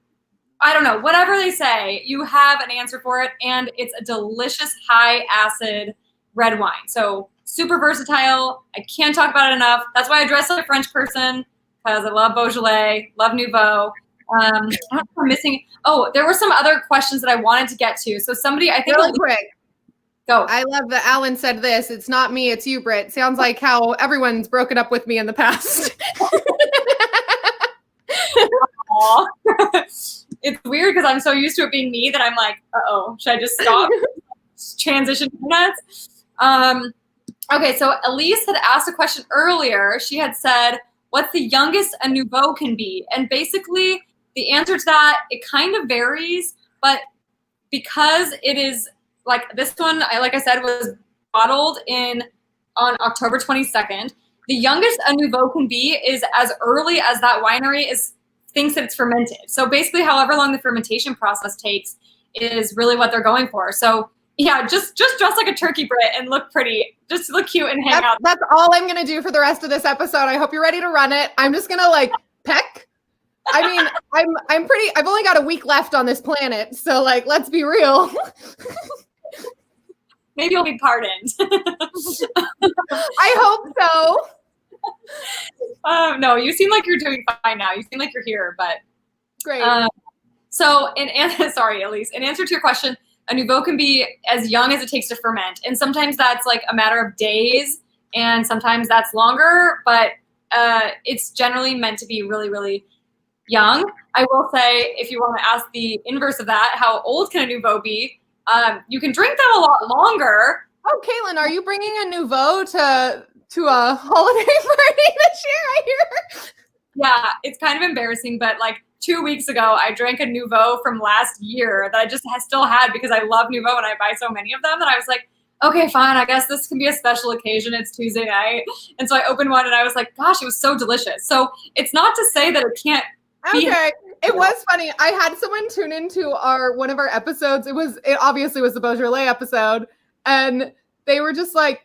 I don't know, whatever they say, you have an answer for it. And it's a delicious high acid red wine. So super versatile. I can't talk about it enough. That's why I dress like a French person, because I love Beaujolais, love Nouveau. I don't know if I'm missing. Oh, there were some other questions that I wanted to get to. So somebody, I think, really quick. Go. I love that Alan said this. It's not me, it's you, Britt. Sounds like how everyone's broken up with me in the past. It's weird because I'm so used to it being me that I'm like, uh-oh, should I just stop? Transition minutes. Okay, so Elise had asked a question earlier. She had said, what's the youngest a Nouveau can be? And basically, the answer to that, it kind of varies, but because it is like this one, like I said, was bottled on October 22nd. The youngest a Nouveau can be is as early as that winery thinks that it's fermented. So basically, however long the fermentation process takes is really what they're going for. So yeah, just dress like a turkey, Brit, and look pretty. Just look cute and hang out. That's all I'm gonna do for the rest of this episode. I hope you're ready to run it. I'm just gonna like peck. I mean, I've only got a week left on this planet, so like, let's be real. Maybe you'll be pardoned. I hope so. No, you seem like you're doing fine now. You seem like you're here, but great. So, sorry, Elise. In answer to your question, a Nouveau can be as young as it takes to ferment, and sometimes that's like a matter of days, and sometimes that's longer. But it's generally meant to be really, really young. I will say, if you want to ask the inverse of that, how old can a Nouveau be? You can drink them a lot longer. Oh, Caitlin, are you bringing a Nouveau to a holiday party this year, I hear? Yeah, it's kind of embarrassing, but like 2 weeks ago, I drank a Nouveau from last year that I just still had because I love Nouveau and I buy so many of them that I was like, okay, fine, I guess this can be a special occasion. It's Tuesday night. And so I opened one and I was like, gosh, it was so delicious. So it's not to say that it can't be. Okay. It was funny. I had someone tune into one of our episodes. It obviously was the Beaujolais episode. And they were just like,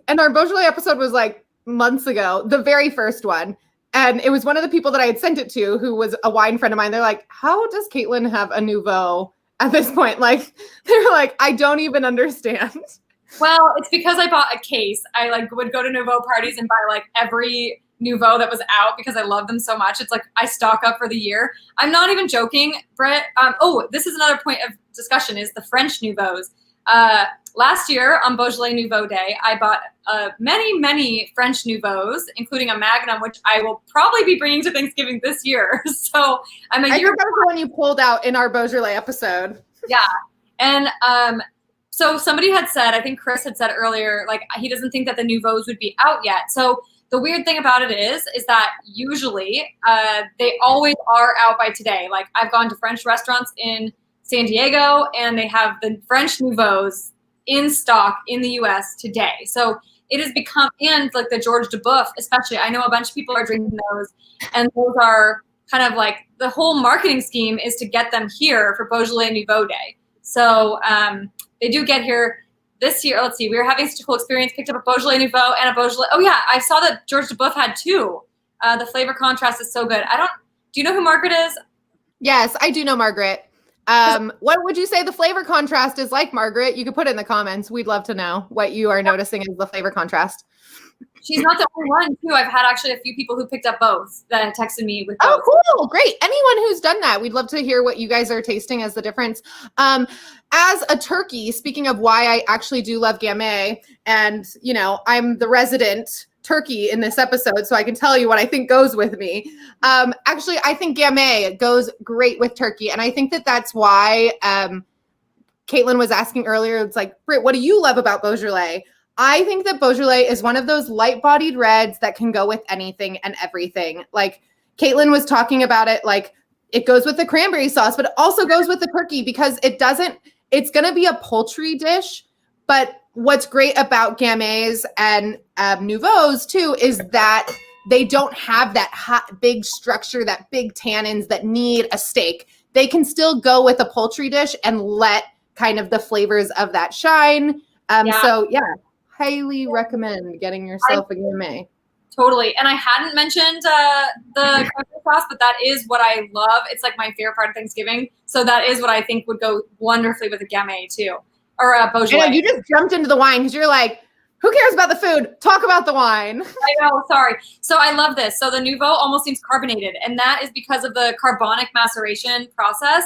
and our Beaujolais episode was like months ago, the very first one. And it was one of the people that I had sent it to who was a wine friend of mine. They're like, how does Caitlin have a Nouveau at this point? Like, they're like, I don't even understand. Well, it's because I bought a case. I like would go to Nouveau parties and buy like every Nouveau that was out because I love them so much. It's like I stock up for the year. I'm not even joking, Britt. This is another point of discussion is the French Nouveaux. Last year on Beaujolais Nouveau Day, I bought many, many French Nouveaux, including a Magnum, which I will probably be bringing to Thanksgiving this year. So I'm a year. I think that was the one you pulled out in our Beaujolais episode. Yeah. And so somebody had said, I think Chris had said earlier, like he doesn't think that the Nouveaux would be out yet. So the weird thing about it is that usually they always are out by today. Like I've gone to French restaurants in San Diego and they have the French Nouveaux in stock in the US today. So it has become, and like the George Duboeuf, especially, I know a bunch of people are drinking those, and those are kind of like the whole marketing scheme is to get them here for Beaujolais Nouveau Day. So they do get here this year. Let's see, we were having such a cool experience, picked up a Beaujolais Nouveau and a Beaujolais. Oh yeah, I saw that George Duboeuf had two. The flavor contrast is so good. Do you know who Margaret is? Yes, I do know Margaret. What would you say the flavor contrast is like, Margaret? You could put it in the comments. We'd love to know what you are noticing as the flavor contrast. She's not the only one, too. I've had actually a few people who picked up both that texted me with both. Oh, cool. Great. Anyone who's done that, we'd love to hear what you guys are tasting as the difference. As a turkey, speaking of why I actually do love Gamay, and, you know, I'm the resident turkey in this episode, so I can tell you what I think goes with me. Actually, I think Gamay goes great with turkey, and I think that that's why Caitlin was asking earlier, it's like, Britt, what do you love about Beaujolais? I think that Beaujolais is one of those light-bodied reds that can go with anything and everything. Like Caitlin was talking about it, like it goes with the cranberry sauce, but it also goes with the turkey because it's going to be a poultry dish. But what's great about Gamays and Nouveaux too is that they don't have that hot, big structure, that big tannins that need a steak. They can still go with a poultry dish and let kind of the flavors of that shine. So yeah. Highly recommend getting yourself a Gamay. Totally. And I hadn't mentioned the cranberry sauce, but that is what I love. It's like my favorite part of Thanksgiving. So that is what I think would go wonderfully with a Gamay too, or a Beaujolais. I know, you just jumped into the wine because you're like, who cares about the food? Talk about the wine. I know, sorry. So I love this. So the Nouveau almost seems carbonated, and that is because of the carbonic maceration process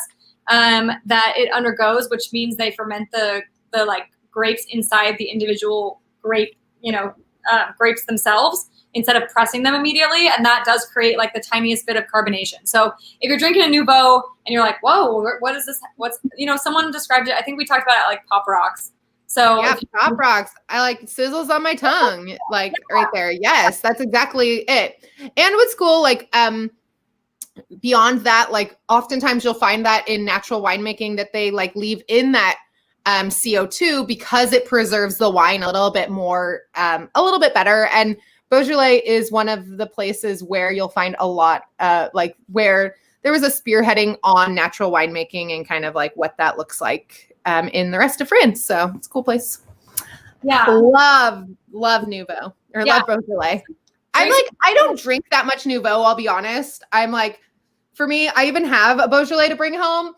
that it undergoes, which means they ferment the like grapes inside the individual grape, grapes themselves, instead of pressing them immediately. And that does create like the tiniest bit of carbonation. So if you're drinking a Nouveau and you're like, whoa, what is this? Someone described it. I think we talked about it like Pop Rocks. So yeah, Pop Rocks. I like sizzles on my tongue, like right there. Yes, that's exactly it. And what's cool, like, beyond that, like oftentimes you'll find that in natural winemaking that they like leave in that CO2 because it preserves the wine a little bit more, a little bit better. And Beaujolais is one of the places where you'll find a lot, like where there was a spearheading on natural winemaking and kind of like what that looks like in the rest of France. So it's a cool place. Yeah. Love Nouveau or love Beaujolais. I don't drink that much Nouveau, I'll be honest. I'm like, for me, I even have a Beaujolais to bring home.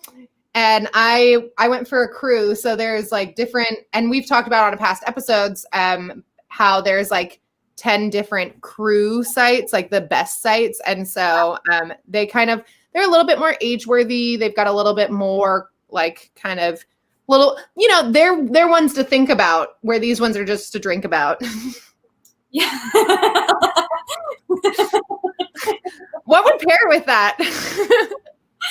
And I went for a cruise. So there's like different, and we've talked about on past episodes, how there's like 10 different cru sites, like the best sites. And so they're a little bit more age worthy. They've got a little bit more like kind of little, they're ones to think about, where these ones are just to drink about. Yeah. What would pair with that?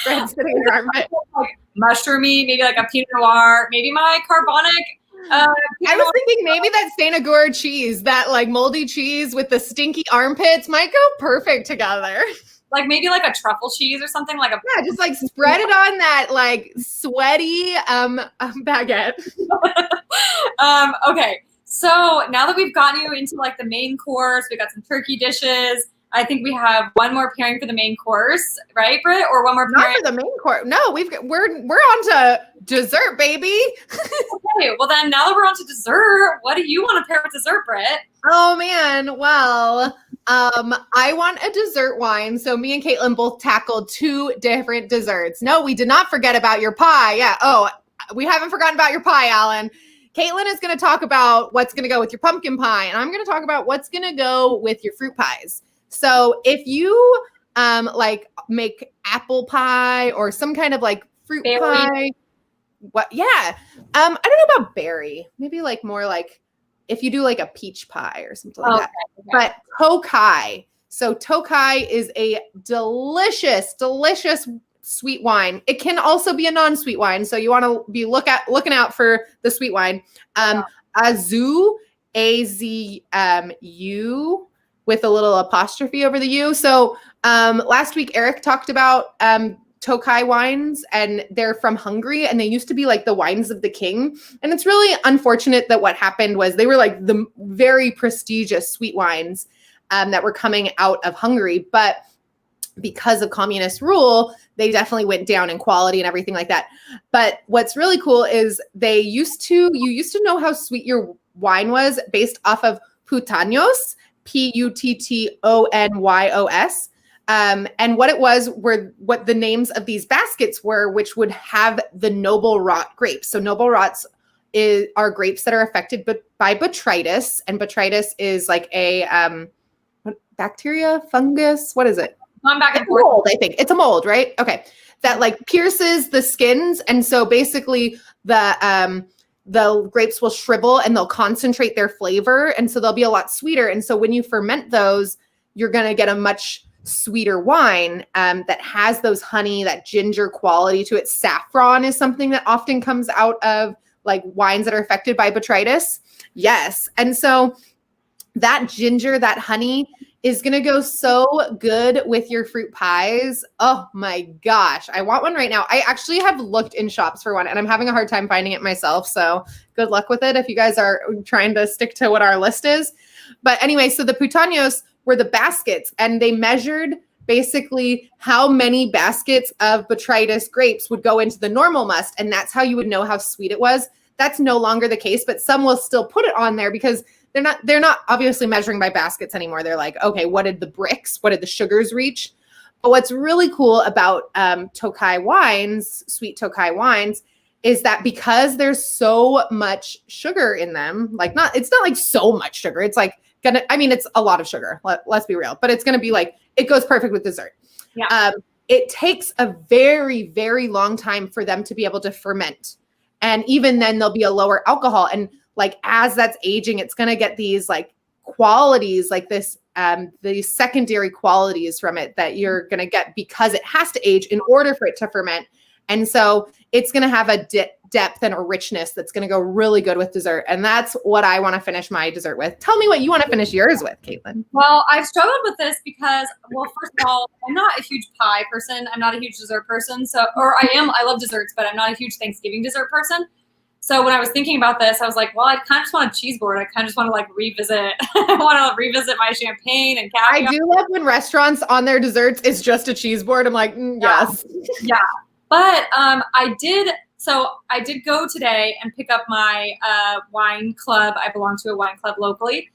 Bread sitting in your armpit. Like mushroomy, maybe like a Pinot Noir, maybe my carbonic. I was thinking maybe that Saint Agur cheese, that like moldy cheese with the stinky armpits might go perfect together. Like maybe like a truffle cheese or something like a. Yeah, just like spread it on that like sweaty baguette. Okay. So now that we've gotten you into like the main course, we got some turkey dishes. I think we have one more pairing for the main course, right, Britt? Or one more pairing? Not for the main course. No, we're on to dessert, baby. Okay, well then now that we're on to dessert, what do you want to pair with dessert, Britt? Oh man, well, I want a dessert wine. So me and Caitlin both tackled 2 different desserts. No, we did not forget about your pie. Yeah. Oh, we haven't forgotten about your pie, Alan. Caitlin is going to talk about what's going to go with your pumpkin pie, and I'm going to talk about what's going to go with your fruit pies. So if you like make apple pie or some kind of like fruit pie, what? Yeah. I don't know about berry. Maybe like more like if you do like a peach pie or something like that. Okay. But Tokai. So Tokai is a delicious, delicious sweet wine. It can also be a non-sweet wine. So you want to be looking out for the sweet wine. Azu, A-Z-U, with a little apostrophe over the U. So last week, Eric talked about Tokai wines, and they're from Hungary, and they used to be like the wines of the king. And it's really unfortunate that what happened was they were like the very prestigious sweet wines that were coming out of Hungary. But because of communist rule, they definitely went down in quality and everything like that. But what's really cool is you used to know how sweet your wine was based off of Puttanyos, Puttonyos. And what it was were what the names of these baskets were, which would have the noble rot grapes. So noble rots are grapes that are affected by botrytis, and botrytis is like a bacteria, fungus. What is it? I'm back and forth. Mold, I think it's a mold, right? Okay, that like pierces the skins, and so basically the grapes will shrivel and they'll concentrate their flavor, and so they'll be a lot sweeter. And so when you ferment those, you're gonna get a much sweeter wine that has those honey, that ginger quality to it. Saffron is something that often comes out of like wines that are affected by botrytis. Yes, and so that ginger, that honey is going to go so good with your fruit pies. Oh my gosh. I want one right now. I actually have looked in shops for one, and I'm having a hard time finding it myself. So good luck with it if you guys are trying to stick to what our list is. But anyway, so the Puttanyos were the baskets, and they measured basically how many baskets of botrytis grapes would go into the normal must. And that's how you would know how sweet it was. That's no longer the case, but some will still put it on there because they're not obviously measuring by baskets anymore. They're like, okay, what did the sugars reach? But what's really cool about Tokai wines, sweet Tokai wines, is that because there's so much sugar in them, it's not like so much sugar. It's like it's a lot of sugar. Let's be real, but it's gonna be like, it goes perfect with dessert. Yeah. It takes a very, very long time for them to be able to ferment. And even then there'll be a lower alcohol. And like, as that's aging, it's going to get these like qualities like this, these secondary qualities from it that you're going to get because it has to age in order for it to ferment. And so it's going to have a depth and a richness that's going to go really good with dessert. And that's what I want to finish my dessert with. Tell me what you want to finish yours with, Caitlin. Well, I've struggled with this because, first of all, I'm not a huge pie person. I'm not a huge dessert person. I love desserts, but I'm not a huge Thanksgiving dessert person. So when I was thinking about this, I was like, well, I kind of just want a cheese board. I kind of just want to like revisit. I want to revisit my champagne and caviar. I do love when restaurants on their desserts is just a cheese board. I'm like, yes. Yeah. But I did go today and pick up my wine club. I belong to a wine club locally.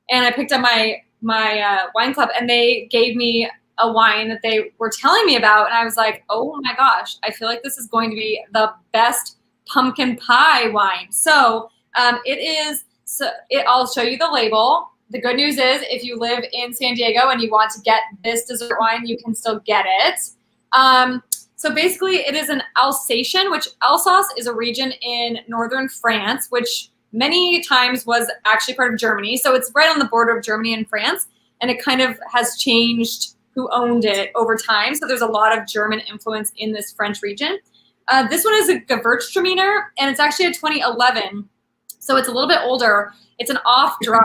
And I picked up my wine club, and they gave me a wine that they were telling me about. And I was like, oh my gosh, I feel like this is going to be the best pumpkin pie wine. So I'll show you the label. The good news is if you live in San Diego and you want to get this dessert wine, you can still get it. So basically it is an Alsatian, which Alsace is a region in northern France, which many times was actually part of Germany. So it's right on the border of Germany and France, and it kind of has changed who owned it over time. So there's a lot of German influence in this French region. This one is a Gewürztraminer, and it's actually a 2011. So it's a little bit older. It's an off-dry.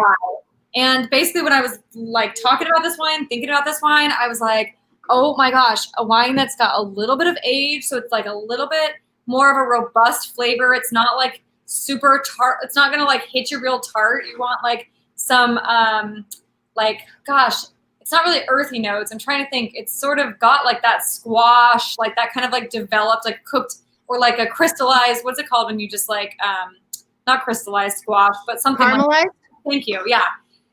And basically when I was like talking about this wine, thinking about this wine, I was like, oh my gosh, a wine that's got a little bit of age. So it's like a little bit more of a robust flavor. It's not like super tart. It's not going to like hit you real tart. You want like some, it's not really earthy notes. I'm trying to think. It's sort of got like that squash, like that kind of like developed, like cooked, or like a crystallized, what's it called when you just like, not crystallized squash, but something Caramelized? like, thank you. Yeah.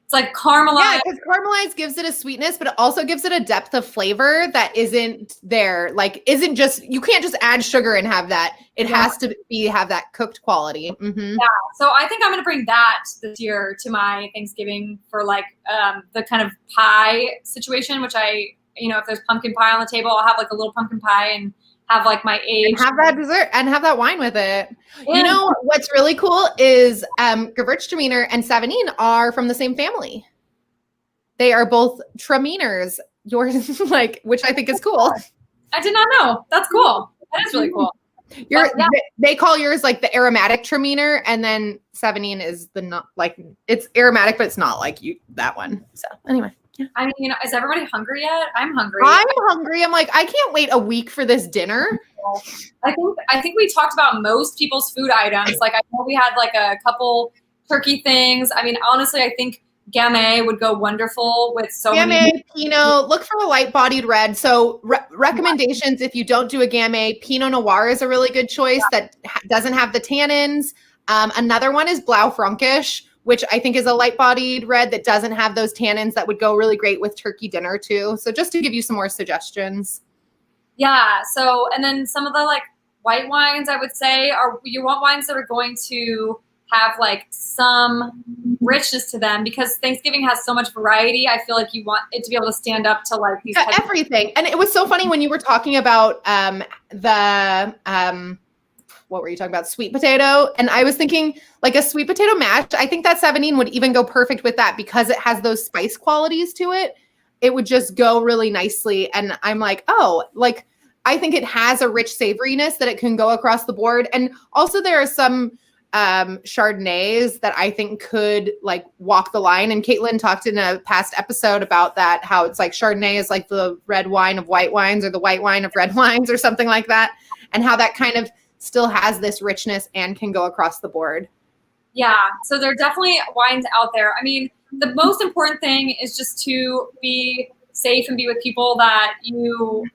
It's like caramelized. Yeah, because caramelized gives it a sweetness, but it also gives it a depth of flavor that isn't there. Like, isn't just, you can't just add sugar and have that. It has to have that cooked quality. Mm-hmm. Yeah. So I think I'm going to bring that this year to my Thanksgiving for like the kind of pie situation, which if there's pumpkin pie on the table, I'll have like a little pumpkin pie and have like my age. And have that dessert and have that wine with it. Yeah. You know, what's really cool is Gewürztraminer and Sauvignon are from the same family. They are both Traminers. Yours, which I think is cool. I did not know. That's cool. That is really cool. They call yours like the aromatic Traminer, and then Sauvignon is the not like, it's aromatic, but it's not like that one. So anyway. Yeah. I mean, is everybody hungry yet? I'm hungry. I'm hungry. I'm like, I can't wait a week for this dinner. I think we talked about most people's food items. Like, I know we had like a couple turkey things. I mean, honestly, I think Gamay would go wonderful with so many. Pinot. Look for a light-bodied red. So recommendations: if you don't do a Gamay, Pinot Noir is a really good choice that doesn't have the tannins. Another one is Blaufränkisch, which I think is a light-bodied red that doesn't have those tannins that would go really great with turkey dinner too. So just to give you some more suggestions. Yeah. So, and then some of the like white wines, I would say, you want wines that are going to have like some richness to them, because Thanksgiving has so much variety. I feel like you want it to be able to stand up to like these everything. And it was so funny when you were talking about what were you talking about? Sweet potato. And I was thinking like a sweet potato mash. I think that Sauvignon would even go perfect with that because it has those spice qualities to it. It would just go really nicely. And I'm like, I think it has a rich savoriness that it can go across the board. And also there are some Chardonnays that I think could like walk the line. And Caitlin talked in a past episode about that, how it's like Chardonnay is like the red wine of white wines or the white wine of red wines or something like that. And how that kind of still has this richness and can go across the board. Yeah. So there are definitely wines out there. I mean, the most important thing is just to be safe and be with people that you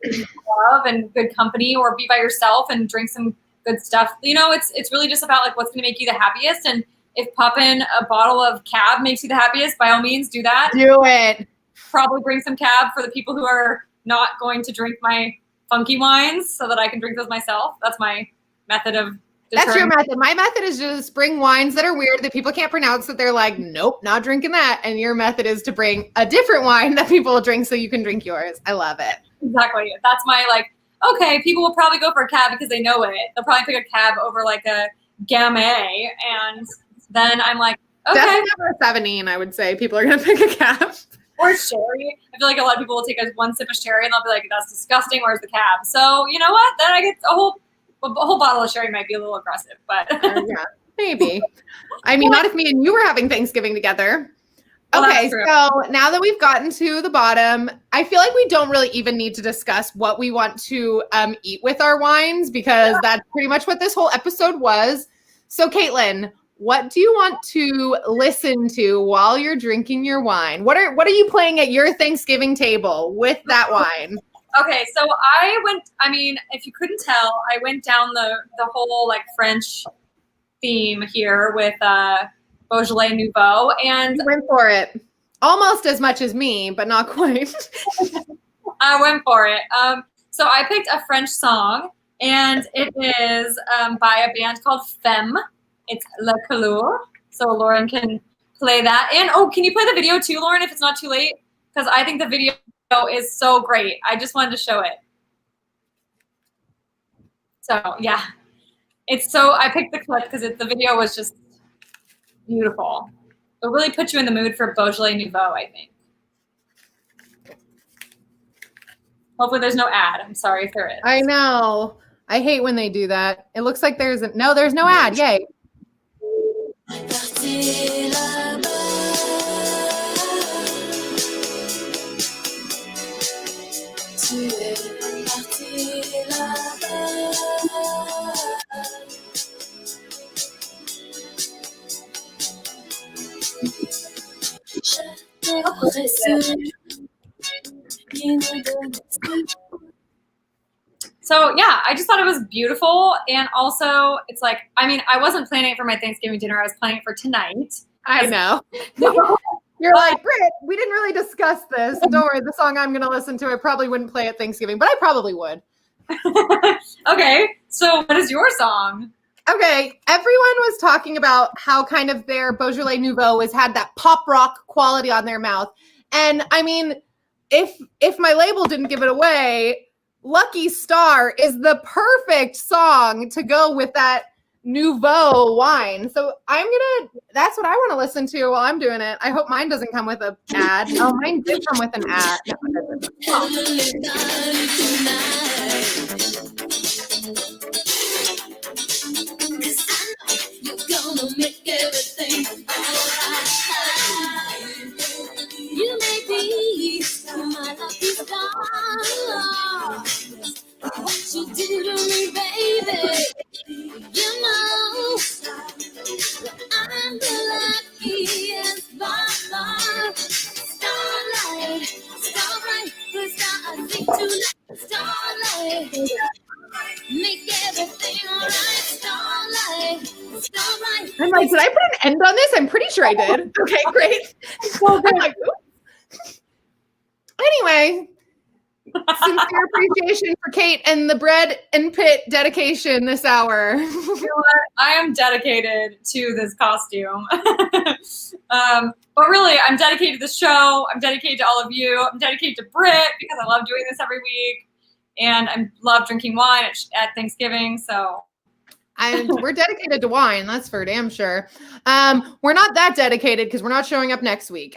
love and good company, or be by yourself and drink some good stuff. You know, it's really just about like what's going to make you the happiest. And if popping a bottle of Cab makes you the happiest, by all means, do that. Do it. Probably bring some Cab for the people who are not going to drink my funky wines so that I can drink those myself. That's my method of That's your method. My method is just bring wines that are weird that people can't pronounce that they're like, nope, not drinking that. And your method is to bring a different wine that people will drink so you can drink yours. I love it. Exactly. That's my like, okay, people will probably go for a Cab because they know it. They'll probably pick a Cab over like a Gamay. And then I'm like, okay. Definitely over a 17, I would say. People are going to pick a Cab. Or sherry. I feel like a lot of people will take one sip of sherry and they'll be like, that's disgusting. Where's the Cab? So you know what? Then I get a whole bottle of sherry might be a little aggressive, but yeah, maybe. I mean, not if me and you were having Thanksgiving together. Okay, so now that we've gotten to the bottom, I feel like we don't really even need to discuss what we want to eat with our wines because that's pretty much what this whole episode was. So Caitlin, what do you want to listen to while you're drinking your wine? What are you playing at your Thanksgiving table with that wine? Okay, so if you couldn't tell, I went down the whole like French theme here with Beaujolais Nouveau, and you went for it. Almost as much as me, but not quite. I went for it. So I picked a French song, and it is by a band called Femme. It's La Couleur. So Lauren can play that. And can you play the video too, Lauren, if it's not too late? Because I think the video is so great. I just wanted to show it. So yeah, I picked the clip because the video was just beautiful. It really put you in the mood for Beaujolais Nouveau, I think. Hopefully there's no ad. I'm sorry if there is. I know. I hate when they do that. It looks like there's no ad. Yay. So yeah, I just thought it was beautiful, and also it's like, I wasn't planning it for my Thanksgiving dinner. I was planning it for tonight. I know. You're like, Britt, we didn't really discuss this. Don't worry, the song I'm going to listen to, I probably wouldn't play at Thanksgiving, but I probably would. Okay, so what is your song? Okay, everyone was talking about how kind of their Beaujolais Nouveau has had that pop rock quality on their mouth. And I mean, if my label didn't give it away, Lucky Star is the perfect song to go with that Nouveau wine. So that's what I want to listen to while I'm doing it. I hope mine doesn't come with an ad. Oh, mine did come with an ad. Make everything alright. You may be my lucky star. What you do to me, baby, you know I'm the luckiest by far. Starlight, starlight, first I think tonight. Starlight, make everything alright. Starlight. I'm like, did I put an end on this? I'm pretty sure I did. Okay, great. I'm like, oops. Anyway, sincere appreciation for Kate and the bread and pit dedication this hour. You know what? I am dedicated to this costume. But really, I'm dedicated to the show. I'm dedicated to all of you. I'm dedicated to Britt because I love doing this every week. And I love drinking wine at Thanksgiving, so... We're dedicated to wine, that's for damn sure. We're not that dedicated because we're not showing up next week.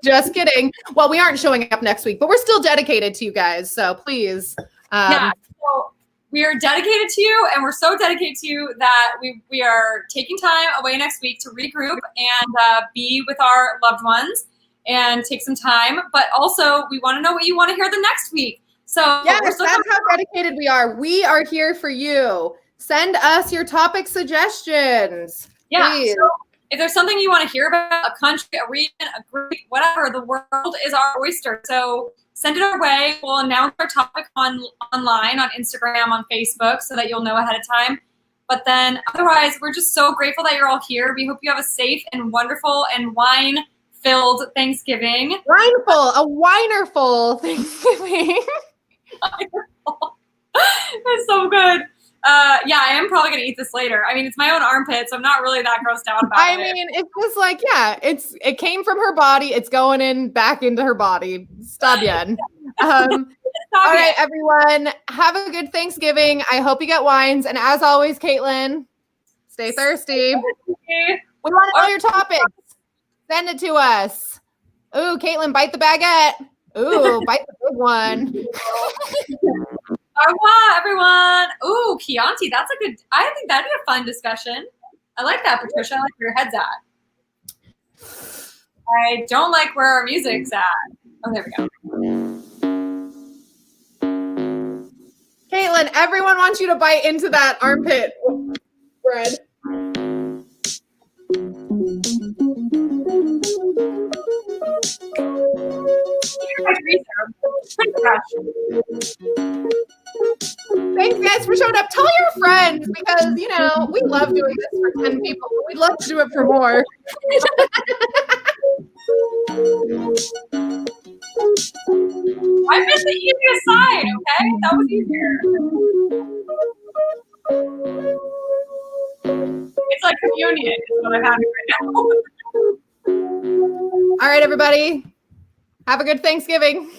Just kidding. Well, we aren't showing up next week, but we're still dedicated to you guys. So please. So we are dedicated to you, and we're so dedicated to you that we are taking time away next week to regroup and be with our loved ones and take some time. But also, we want to know what you want to hear the next week. So yes, that's how dedicated we are. We are here for you. Send us your topic suggestions. Yeah. Please. So if there's something you want to hear about, a country, a region, a group, whatever, the world is our oyster. So send it our way. We'll announce our topic online, on Instagram, on Facebook, so that you'll know ahead of time. But then otherwise, we're just so grateful that you're all here. We hope you have a safe and wonderful and wine-filled Thanksgiving. A winerful Thanksgiving. It's so good. Yeah, I am probably gonna eat this later. I mean, it's my own armpit, so I'm not really that grossed out about it. I mean, it's just like, yeah, it came from her body. It's going in back into her body. Está bien. All right, everyone, have a good Thanksgiving. I hope you get wines. And as always, Caitlin, stay thirsty. We want to know your topics. Send it to us. Ooh, Caitlin, bite the baguette. Ooh, bite the big one. Au revoir, everyone. Ooh, Chianti, that's a good, I think that'd be a fun discussion. I like that, Patricia. I like where your head's at. I don't like where our music's at. Oh, there we go. Caitlin, everyone wants you to bite into that armpit bread. Thanks, guys, for showing up. Tell your friends because, you know, we love doing this for 10 people. We'd love to do it for more. I missed the easiest side, okay? That was easier. It's like communion is what I'm having right now. All right, everybody. Have a good Thanksgiving.